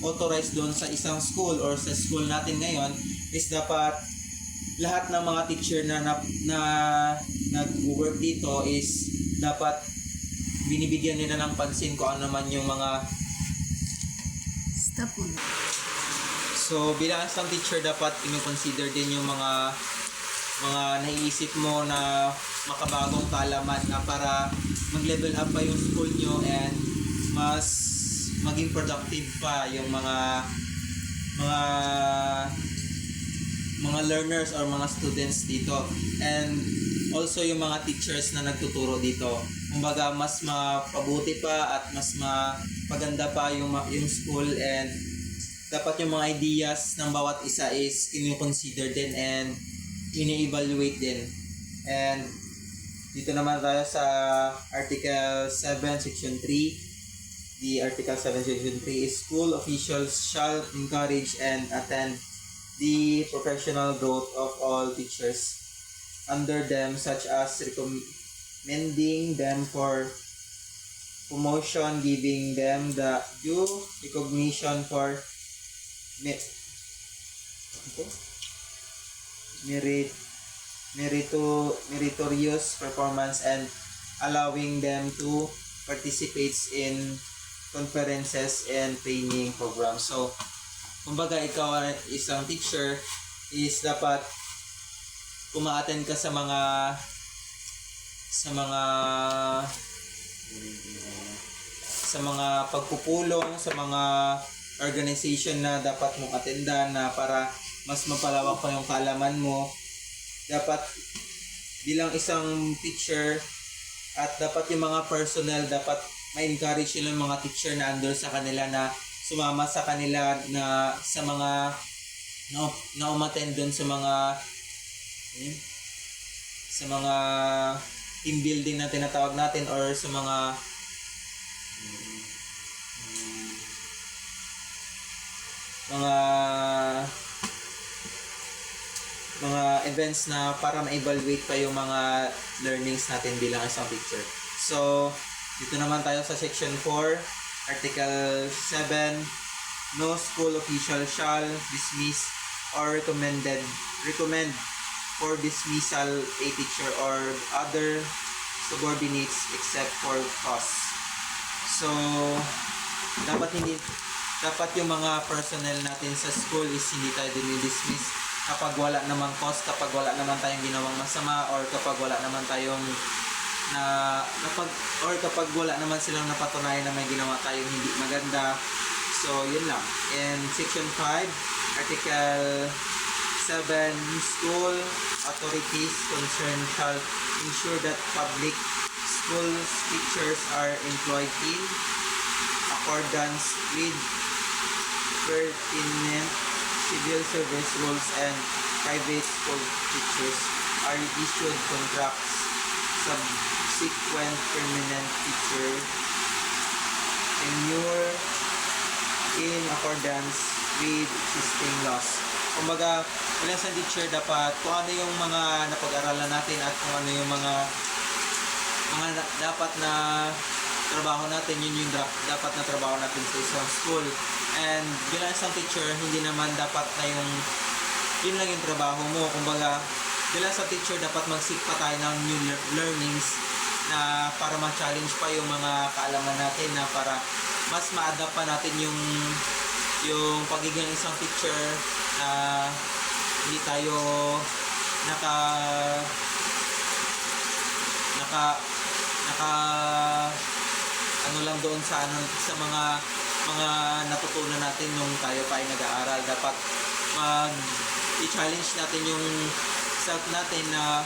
authorized doon sa isang school or sa school natin ngayon is dapat lahat ng mga teacher na nag-work dito is dapat binibigyan nila ng pansin kung ano man yung mga Stop mo. so bilang isang teacher dapat i-consider din yung mga naiisip mo na makabagong kaalaman na para mag-level up pa yung school nyo and mas maging productive pa yung mga learners or mga students dito and also yung mga teachers na nagtuturo dito. Kumbaga mas mapabuti pa at mas mapaganda pa yung school and dapat yung mga ideas ng bawat isa is i-consider din and ini-evaluate din. And dito naman tayo sa Article 7 Section 3. The Article 7 Section 3 is school officials shall encourage and attend the professional growth of all teachers under them, such as recommending them for promotion, giving them the due recognition for meritorious performance and allowing them to participate in conferences and training programs. So, kumbaga ikaw isang teacher is dapat uma-attend ka sa mga pagpupulong, sa mga organization na dapat mong attendan na para mas mapalawak pa yung kaalaman mo. Dapat bilang isang teacher at dapat yung mga personnel dapat ma-encourage yung mga teacher na under sa kanila na sumama sa kanila na sa mga na umattend doon sa mga team building na tinatawag natin or sa mga events na para ma-evaluate pa yung mga learnings natin bilang isang teacher. So, dito naman tayo sa Section 4, Article 7, no school official shall dismiss or recommend for dismissal a teacher or other subordinates except for cause. So, dapat yung mga personnel natin sa school is hindi tayo dinidismiss kapag wala namang cause, kapag wala naman tayong ginawang masama or kapag wala naman tayong kapag wala naman silang napatunayan na may ginawa tayong hindi maganda. So, yun lang. In Section 5, Article 7, school authorities concerned shall ensure that public school teachers are employed in accordance with pertinent civil service rules and private school teachers are issued contracts subsequent permanent teacher tenure in accordance with existing laws. Kumbaga, bilang sa teacher dapat kung ano yung mga napag-aralan natin at kung ano yung mga dapat na trabaho natin, yun yung dapat na trabaho natin sa isang school. And bilang isang teacher, hindi naman dapat na yun lang yung trabaho mo. Kumbaga, bilang sa teacher, dapat mag-seek pa tayo ng new learnings na para ma-challenge pa yung mga kaalaman natin na para mas ma-adapt pa natin yung pagiging isang teacher na hindi tayo ano lang doon sa mga natutunan natin nung tayo pa ay nag-aaral. Dapat i-challenge natin yung self natin na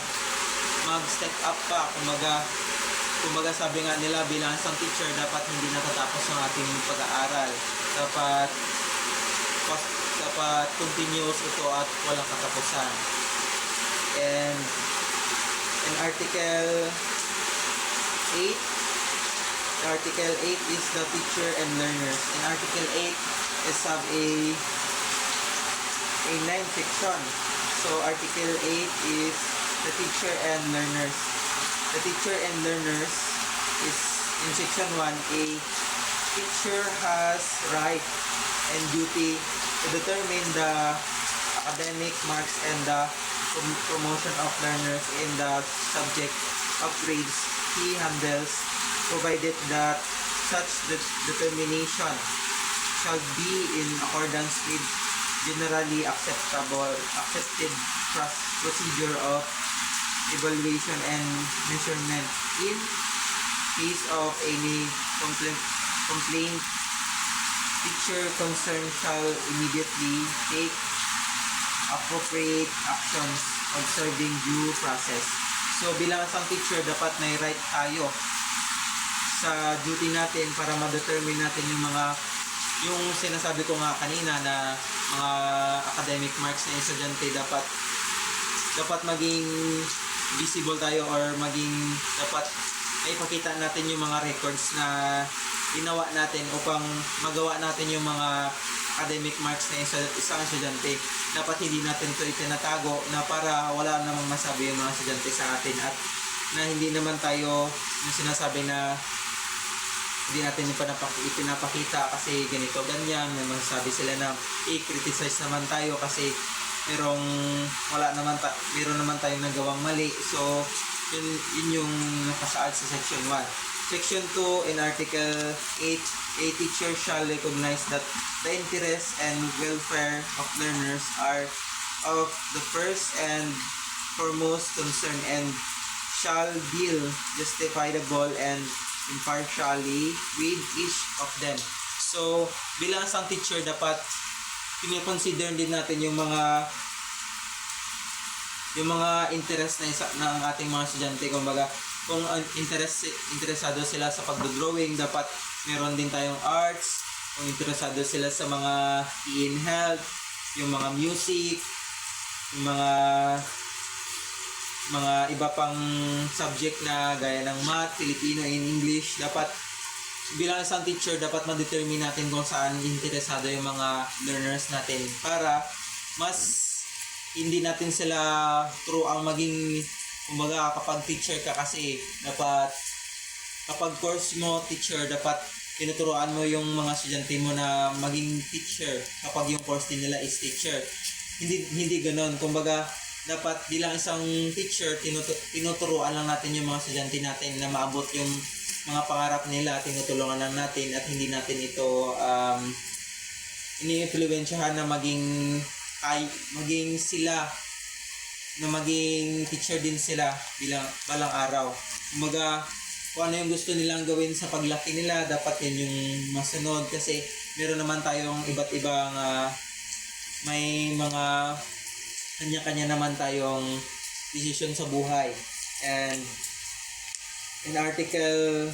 mag-step up pa. Kumbaga sabi nga nila bilang isang teacher dapat hindi natatapos ang ating pag-aaral. Dapat dapat continuous ito at walang katapusan. And in Article 8, Article 8 is the teacher and learners. In Article 8 is have a 9 section. So Article 8 is the teacher and learners. The teacher and learners is in Section 1, a teacher has right and duty to determine the academic marks and the promotion of learners in the subject of grades he handles, provided that such determination shall be in accordance with generally accepted procedure of evaluation and measurement. In case of any complaint, teacher concerned shall immediately take appropriate actions observing due process. So bilang isang teacher, dapat may right tayo sa duty natin para ma-determine natin yung sinasabi ko nga kanina na mga academic marks na estudyante dapat maging visible tayo or dapat ay ipakita natin yung mga records na ginawa natin upang magawa natin yung mga academic marks na isang estudyante. Dapat hindi natin ito itinatago na para wala namang masabi yung mga estudyante sa atin at na hindi naman tayo yung sinasabi na hindi natin ipinapakita kasi ganito, ganyan. May masasabi sila na i-criticize naman tayo kasi meron naman tayong nagawang mali. So, yun yung nakasaad sa Section 1. Section 2 in Article 8, a teacher shall recognize that the interests and welfare of learners are of the first and foremost concern and shall deal justifiable and impartially with each of them. So, bilang isang teacher, dapat piniconsider din natin yung mga interest ng ating mga estudyante. Kumbaga, kung interesado sila sa pagdodrawing, dapat meron din tayong arts. Kung interesado sila sa mga in health, yung mga music, yung mga iba pang subject na gaya ng math, Filipino, and English, dapat bilang isang teacher, dapat ma-determine natin kung saan interesado yung mga learners natin para mas hindi natin sila turuang maging, kumbaga kapag teacher ka kasi dapat kapag course mo teacher, dapat tinuturuan mo yung mga estudyante mo na maging teacher kapag yung course din nila is teacher. Hindi ganoon. Kumbaga dapat bilang isang teacher, tinuturuan lang natin yung mga estudyante natin na maabot yung mga pangarap nila, tinutulungan lang natin at hindi natin ito ini-influensyahan na maging sila na maging teacher din sila balang araw. Kumbaga, kung ano yung gusto nilang gawin sa paglaki nila, dapat yun yung masunod kasi meron naman tayong iba't ibang may mga kanya-kanya naman tayong decision sa buhay. And in Article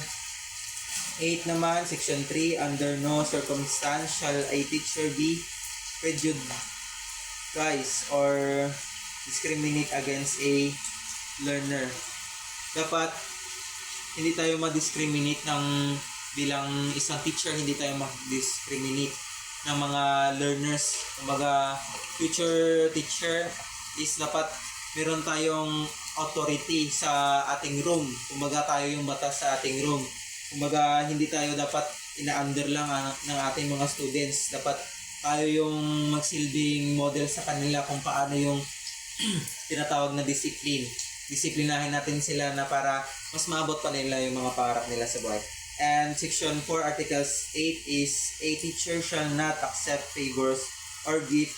8 naman, Section 3, under no circumstance shall a teacher be prejudiced or discriminate against a learner. Dapat hindi tayo ma-discriminate bilang isang teacher, hindi tayo ma-discriminate ng mga learners. Kumbaga, future teacher is dapat meron tayong authority sa ating room. Kumbaga, tayo yung batas sa ating room. Kumbaga, hindi tayo dapat ina-under lang ng ating mga students. Dapat tayo yung magsilbing model sa kanila kung paano yung tinatawag na discipline. Disiplinahin natin sila na para mas maabot pa nila yung mga pangarap nila sa buhay. And Section 4, Articles 8 is a teacher shall not accept favors or gift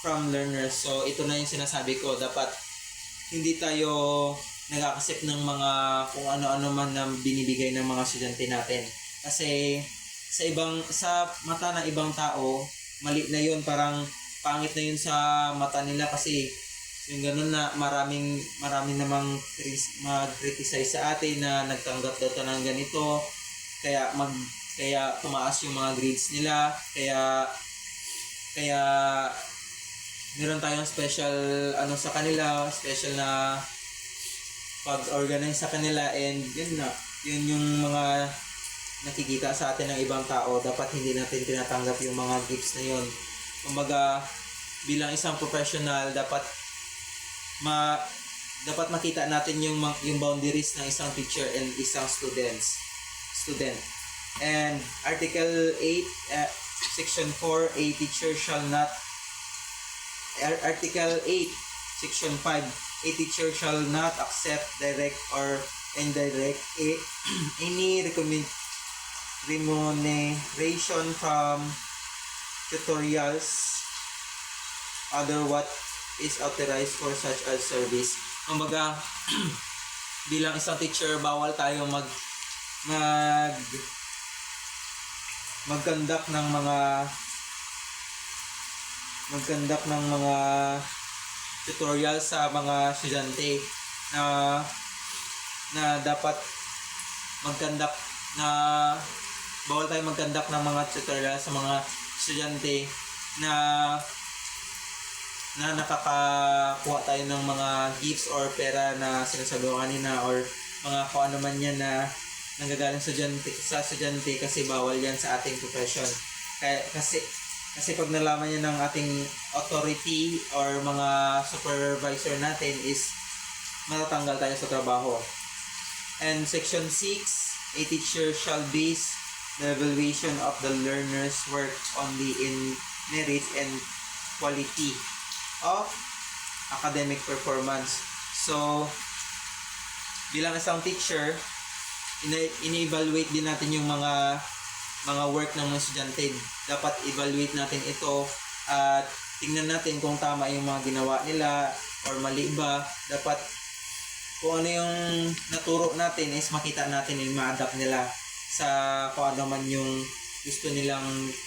from learners. So, ito na yung sinasabi ko. Dapat hindi tayo nag-accept ng mga kung ano-ano man na binibigay ng mga estudyante natin. Kasi sa mata ng ibang tao, mali na yun. Parang pangit na yun sa mata nila kasi yung ganun na maraming namang mag-criticize sa atin na nagtanggap daw ng ganito, kaya tumaas yung mga grades nila, kaya Kaya meron tayong special sa kanila, special na pag-organize sa kanila, and yun yung mga nakikita sa atin ng ibang tao. Dapat hindi natin tinatanggap yung mga gifts na yun. Kumbaga, bilang isang professional, dapat makita natin yung boundaries ng isang teacher and isang student. And Article 8, Section 4, a teacher shall not Article 8, Section 5, a teacher shall not accept direct or indirect any remuneration from tutorials other what is authorized for such as service. Kumbaga, bilang isang teacher, bawal tayo mag-conduct ng mga tutorial sa mga estudyante na dapat mag-conduct na bawal tayo mag-conduct ng mga tutorial sa mga estudyante na nakakakuha tayo ng mga gifts or pera na sinasabi ko kanina, or mga kung ano man yan na nanggagaling sa estudyante, kasi bawal yan sa ating profession. Kasi pag nalaman yan ng ating authority or mga supervisor natin, is matatanggal tayo sa trabaho. And Section 6, a teacher shall base the evaluation of the learner's work only in merit and quality of academic performance. So, bilang isang teacher, ini-evaluate din natin yung mga work ng mga estudyante. Dapat evaluate natin ito at tingnan natin kung tama yung mga ginawa nila or mali ba. Dapat kung ano yung naturo natin is makita natin yung ma-adapt nila sa kung ano man yung gusto nilang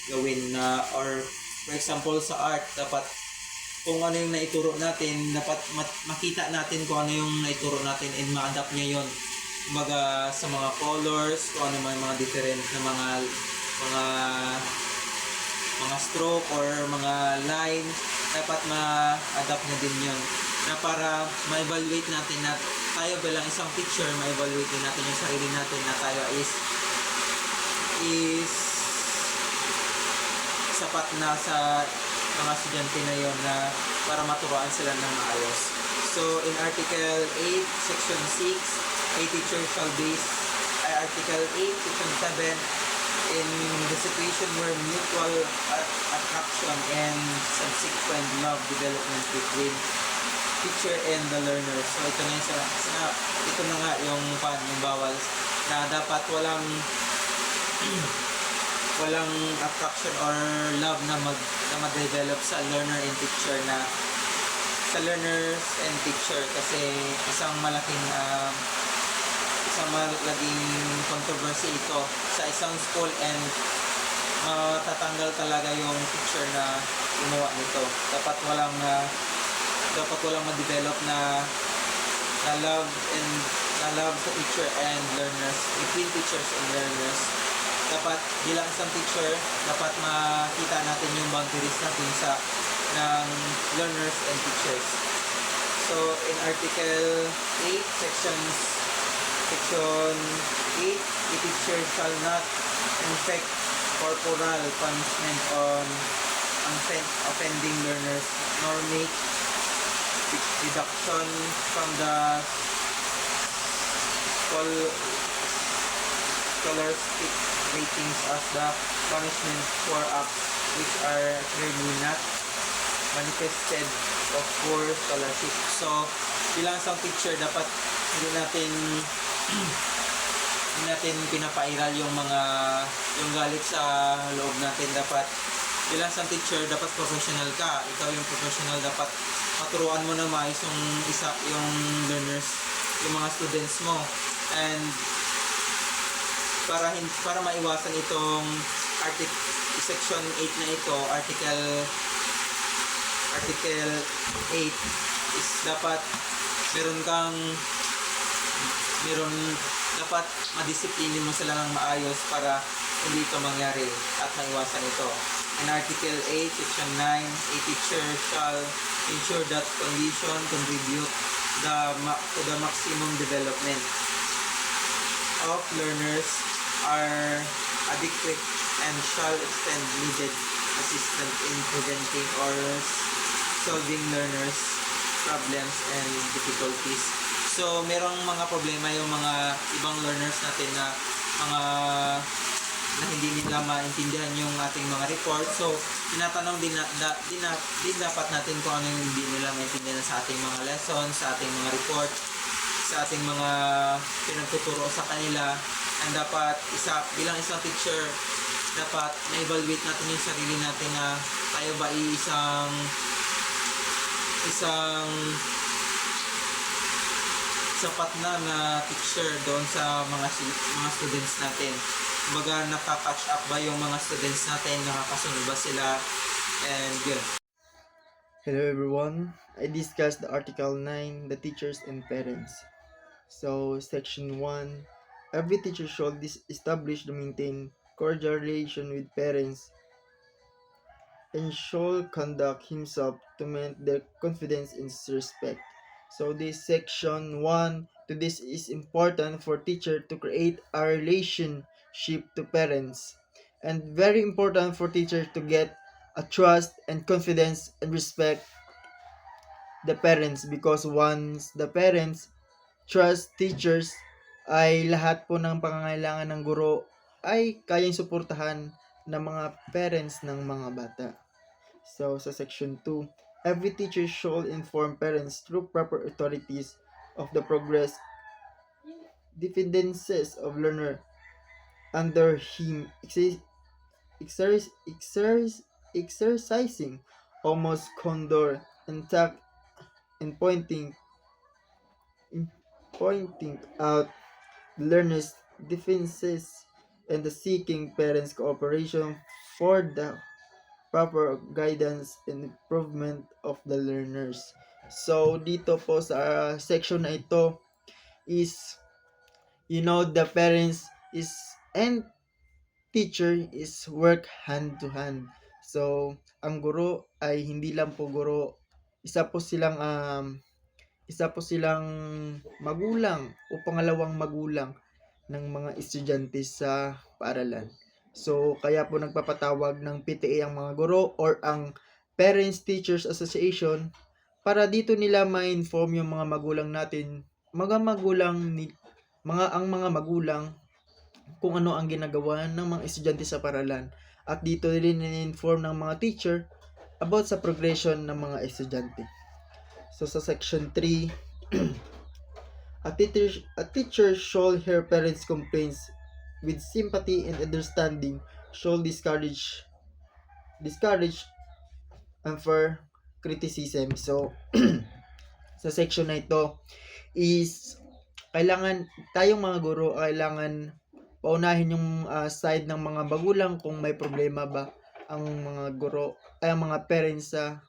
gawin na, or for example sa art, dapat kung ano yung naituro natin, dapat makita natin kung ano yung naituro natin and ma-adapt niya yun. Kumbaga sa mga colors, kung ano man mga different na mga stroke or mga line, dapat ma-adapt niya din yun. Na para ma-evaluate natin na tayo bilang isang teacher, ma-evaluate din natin yung sarili natin na tayo is sapat na sa mga estudyante na yon na para maturuan sila ng maayos. So in Article 8, Section 6, a teacher shall base Article 8, Section 7, in the situation where mutual attraction and subsequent love development between teacher and the learner. So ito na nga yung bawal na dapat walang attraction or love na ma-develop sa learner and teacher kasi isang malaking controversy ito sa isang school, and matatanggal talaga yung teacher na gumawa nito. Dapat walang ma-develop na love sa teacher and learners, between teachers and learners. Dapat bilang isang teacher, dapat makita natin yung boundaries natin ng learners and teachers. So in Article 8, Section 8, the teacher shall not inflict corporal punishment on offending learners, nor make deduction from the scholastic ratings as the punishment for acts which are clearly not manifested of poor scholarship. So, bilang isang teacher, dapat hindi natin pinapairal yung galit sa loob natin. Dapat bilang isang teacher, dapat professional ka. Ikaw yung professional, dapat maturuan mo na maayos yung learners, yung mga students mo. And para maiwasan itong Section 8 na ito, Article 8 is dapat dapat madisiplinin mo sila ng maayos para hindi ito mangyari at maiwasan ito. In Article 8, Section 9, a teacher shall ensure that condition contribute to the maximum development of learners are adequate and shall extend needed assistance in preventing or solving learners problems and difficulties. So, merong mga problema yung mga ibang learners natin na hindi nila maintindihan yung ating mga report. So, tinatanong din dapat natin kung ano yung hindi nila maintindihan sa ating mga lessons, sa ating mga report, sa ating mga pinagtuturo sa kanila. And dapat bilang isang teacher, dapat na-evaluate natin yung sarili natin na tayo ba isang sapat na teacher doon sa mga students natin. Kumbaga, nakaka-catch up ba yung mga students natin, nakakasunod ba sila, and yun. Hello everyone. I discussed the Article 9, the teachers and parents. So, Section 1, every teacher should establish and maintain cordial relation with parents and should conduct himself to maintain their confidence and respect. So, this Section 1 to this is important for teacher to create a relationship to parents, and very important for teacher to get a trust and confidence and respect the parents, because once the parents trust teachers, ay lahat po ng pangangailangan ng guro ay kayang suportahan ng mga parents ng mga bata. So, sa Section 2, every teacher should inform parents through proper authorities of the progress, dependencies of learner under him, exercising almost condor and tact and pointing out learners' defenses and the seeking parents' cooperation for the proper guidance and improvement of the learners. So, dito po sa section na ito is, the parents is and teacher is work hand to hand. So, ang guro ay hindi lang po guro, isa po silang magulang o pangalawang magulang ng mga estudyante sa paaralan. So, kaya po nagpapatawag ng PTA ang mga guro or ang Parents Teachers Association para dito nila ma-inform yung mga magulang natin, ang mga magulang kung ano ang ginagawa ng mga estudyante sa paaralan. At dito rin in-inform ng mga teacher about sa progression ng mga estudyante. So, sa Section 3, a teacher should hear parents' complaints with sympathy and understanding, should discourage unfair criticism. So, sa section na ito is kailangan tayong mga guro, kailangan paunahin yung side ng mga magulang kung may problema ba ang mga guro ay ang mga parents sa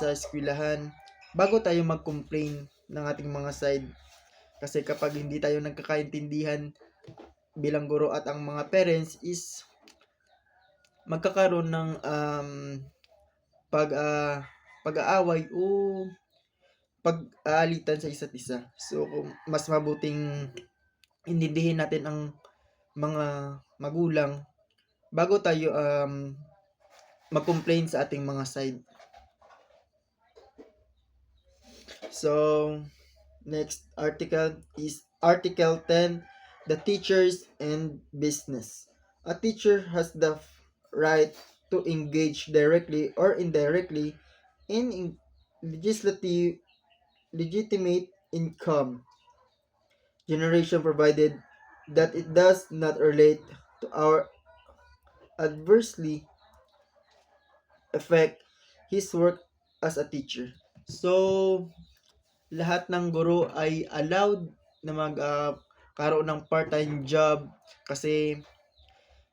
eskwelahan bago tayo mag-complain ng ating mga side. Kasi kapag hindi tayo nagkakaintindihan bilang guro at ang mga parents is magkakaroon ng pag-aaway o pag-aalitan sa isa't isa. So, mas mabuting intindihin natin ang mga magulang bago tayo mag-complain sa ating mga side. So, next article is Article 10, the teachers and business. A teacher has the right to engage directly or indirectly in legitimate income generation, provided that it does not relate to or adversely affect his work as a teacher. So, lahat ng guro ay allowed na magkaroon ng part-time job, kasi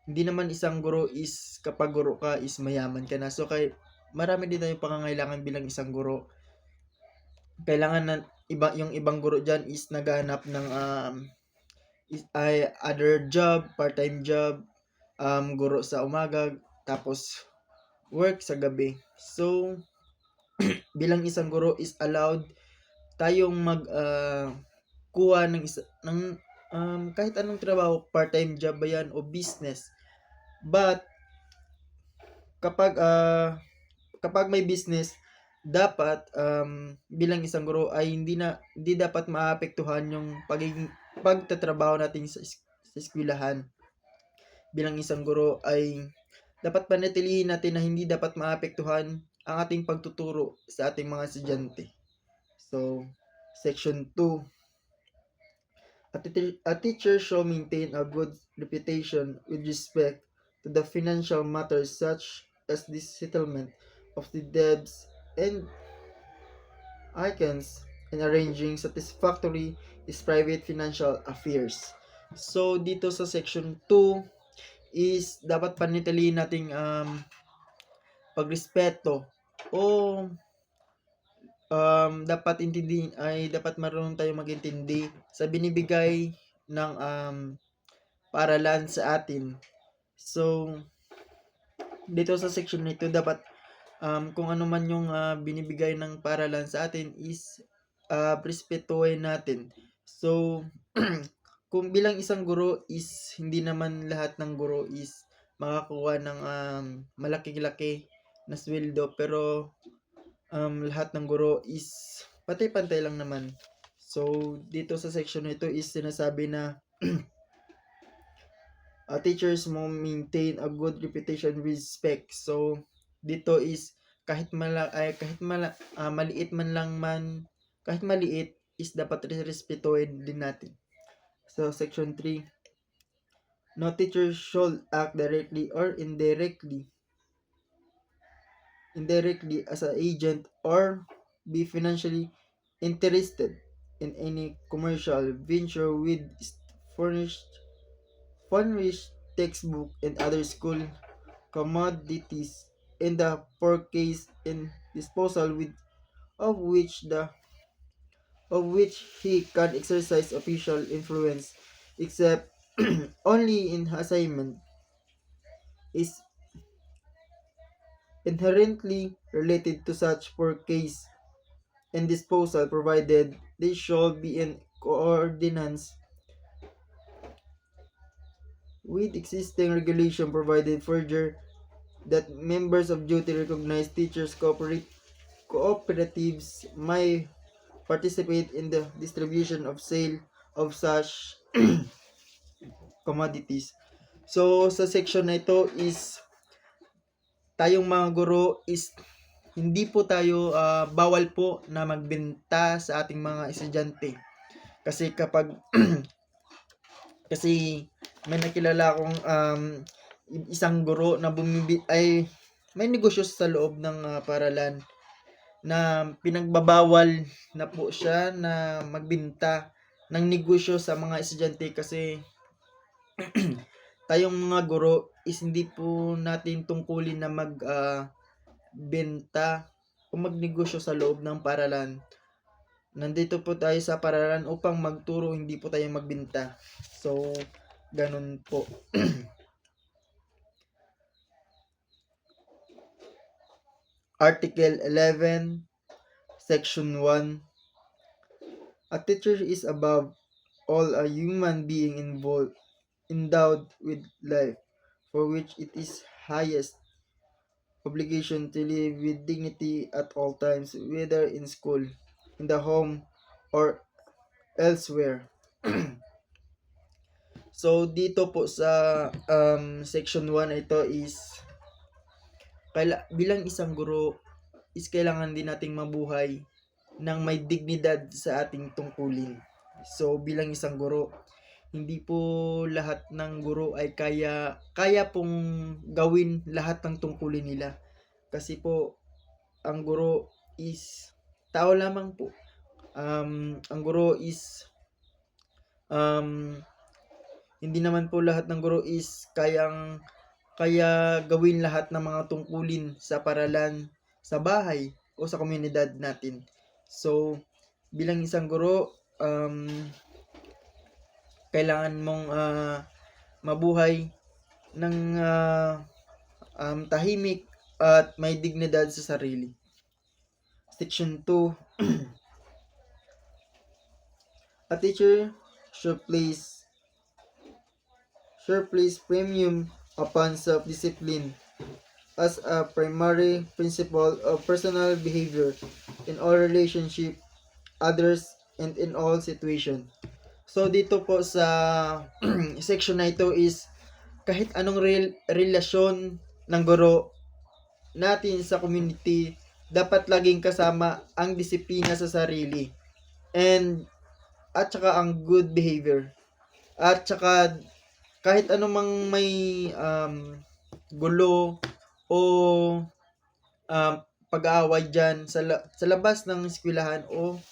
hindi naman isang guro is kapag guro ka is mayaman ka na. So, marami din tayong pangangailangan bilang isang guro. Kailangan na yung ibang guro dyan is naghahanap ng other job, part-time job, guro sa umaga, tapos work sa gabi. So, bilang isang guro is allowed tayong kuha ng kahit anong trabaho, part-time job ba yan o business. But kapag may business, dapat bilang isang guro ay hindi dapat maapektuhan yung pagtatrabaho natin sa eskwelahan. Bilang isang guro ay dapat panatilihin natin na hindi dapat maapektuhan ang ating pagtuturo sa ating mga estudyante. So, section 2. A teacher shall maintain a good reputation with respect to the financial matters such as the settlement of the debts and icons and arranging satisfactory his private financial affairs. So, dito sa section 2 is dapat panitilihin nating pagrespeto o dapat marunong tayo magintindi sa binibigay ng paaralan sa atin. So, dito sa section nito dapat kung ano man yung binibigay ng paaralan sa atin is respetuhin natin. So, kung bilang isang guro is hindi naman lahat ng guro is makakuha ng malaki-laki na sweldo, pero lahat ng guro is pantay-pantay lang naman. So, dito sa section nito is sinasabi na teachers mo maintain a good reputation with respect. So, dito is kahit maliit is dapat respetuhin din natin. So, section 3. No teacher should act directly or indirectly as an agent or be financially interested in any commercial venture with furnished textbook and other school commodities in the purchase and disposal of which he can exercise official influence, except only in assignment is inherently related to such purchase and disposal, provided they shall be in coordination with existing regulation, provided further that members of duty recognized teachers cooperatives may participate in the distribution of sale of such commodities. So, sa section na ito is tayong mga guro is hindi po tayo bawal po na magbenta sa ating mga estudyante. Kasi kapag kasi may nakilala akong isang guro na may negosyo sa loob ng paaralan na pinagbabawal na po siya na magbenta ng negosyo sa mga estudyante kasi tayong mga guro is hindi po natin tungkulin na magbenta o magnegosyo sa loob ng paaralan. Nandito po tayo sa paaralan upang magturo, hindi po tayo magbenta. So, ganun po. Article 11, Section 1. A teacher is above all a human being endowed with life, for which it is highest obligation to live with dignity at all times, whether in school, in the home, or elsewhere. So, dito po sa section 1 ito is bilang isang guro is kailangan din nating mabuhay ng may dignidad sa ating tungkulin. So, bilang isang guro, hindi po lahat ng guro ay kaya pong gawin lahat ng tungkulin nila. Kasi po, ang guro is tao lamang po. Ang guro is hindi naman po lahat ng guro is kaya gawin lahat ng mga tungkulin sa paaralan, sa bahay, o sa komunidad natin. So, bilang isang guro, kailangan mong mabuhay ng tahimik at may dignidad sa sarili. Section 2, a teacher should place premium upon self-discipline as a primary principle of personal behavior in all relationship, others, and in all situation. So dito po sa section na ito is kahit anong relasyon ng guro natin sa community, dapat laging kasama ang disiplina sa sarili and at saka ang good behavior. At saka kahit anumang may gulo o pag-aaway dyan sa labas ng eskwelahan o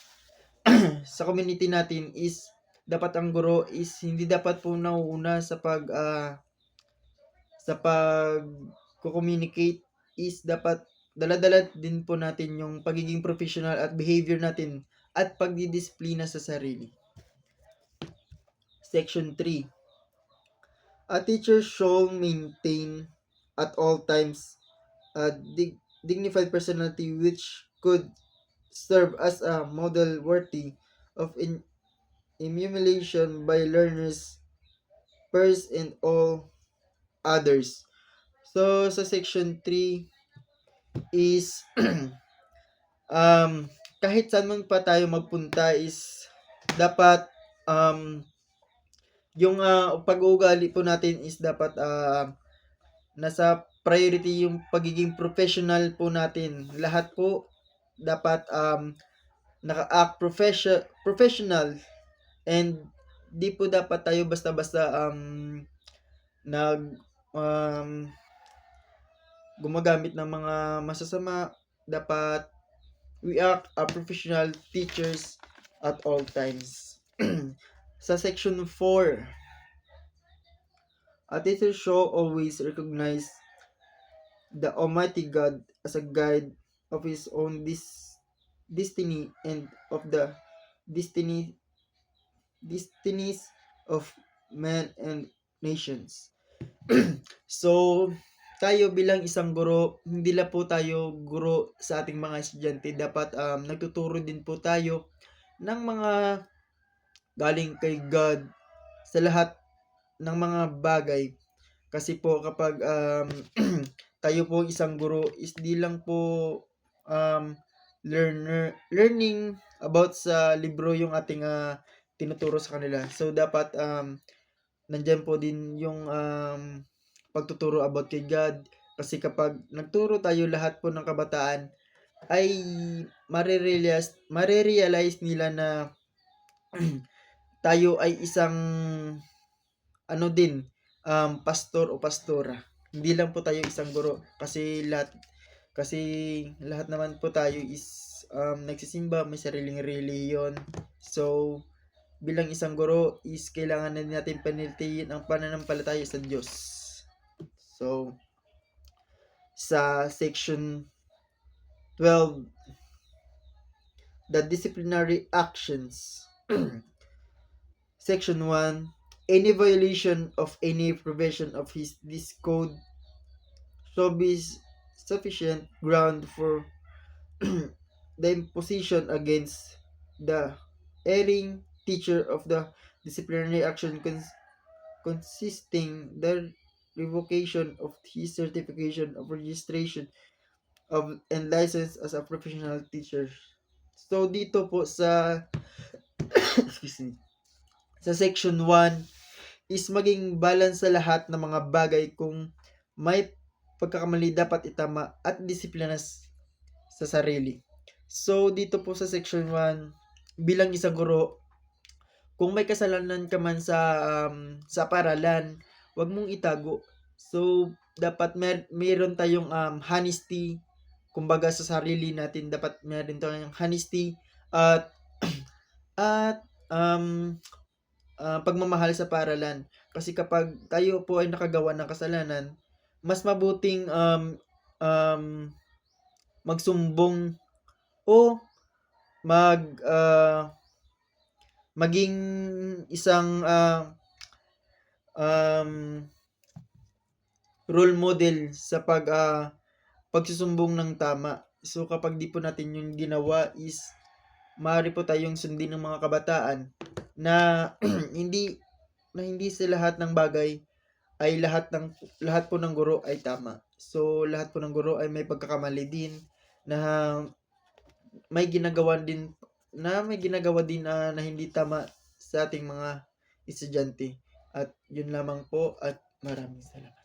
sa community natin is dapat ang guro is hindi dapat po nauuna sa pag communicate is dapat dala-dala din po natin yung pagiging professional at behavior natin at pagdidisiplina sa sarili. Section 3. A teacher should maintain at all times a dignified personality which could serve as a model worthy of emulation by learners, peers, and all others. So, sa section 3 is kahit saan man pa tayo magpunta is dapat yung pag-uugali po natin is dapat nasa priority yung pagiging professional po natin. Lahat po dapat naka-act professional and di po dapat tayo basta-basta gumagamit ng mga masasama. Dapat we act a professional teachers at all times. Sa section 4, a teacher should always recognize the Almighty God as a guide of his own destiny and of the destinies of men and nations. So, tayo bilang isang guro, hindi lang po tayo guro sa ating mga estudyante. Dapat nagtuturo din po tayo ng mga galing kay God sa lahat ng mga bagay. Kasi po kapag tayo po isang guro is di lang po learning about sa libro yung ating tinuturo sa kanila. So dapat nandyan po din yung pagtuturo about kay God. Kasi kapag nagturo tayo lahat po ng kabataan ay marirealize nila na tayo ay isang pastor o pastora. Hindi lang po tayo isang guro kasi lahat naman po tayo is nagsisimba, may sariling reliyon. So bilang isang guro is kailangan na natin paniltihin ang pananampalataya sa Diyos. So sa section 12, the disciplinary actions. Section 1, any violation of any provision of this code shall be sufficient ground for the imposition against the erring teacher of the disciplinary action consisting the revocation of his certification of registration of and license as a professional teacher. So dito po sa excuse me, sa section 1 is maging balance sa lahat ng mga bagay. Kung may pagkakamali dapat itama at disiplina sa sarili. So dito po sa section 1 bilang isang guro, kung may kasalanan ka man sa paralan, wag mong itago. So dapat mayroon tayong honesty, kumbaga sa sarili natin dapat mayroon tayong honesty at pagmamahal sa paralan. Kasi kapag tayo po ay nakagawa ng kasalanan, mas mabuting magsumbong o maging isang role model sa pagsusumbong ng tama. So kapag di po natin yung ginawa is maaari po tayong sundin ng mga kabataan na hindi sa lahat ng bagay ay lahat po ng guro ay tama. So lahat po ng guro ay may pagkakamali din na may ginagawa din na hindi tama sa ating mga estudyante. At yun lamang po at maraming salamat.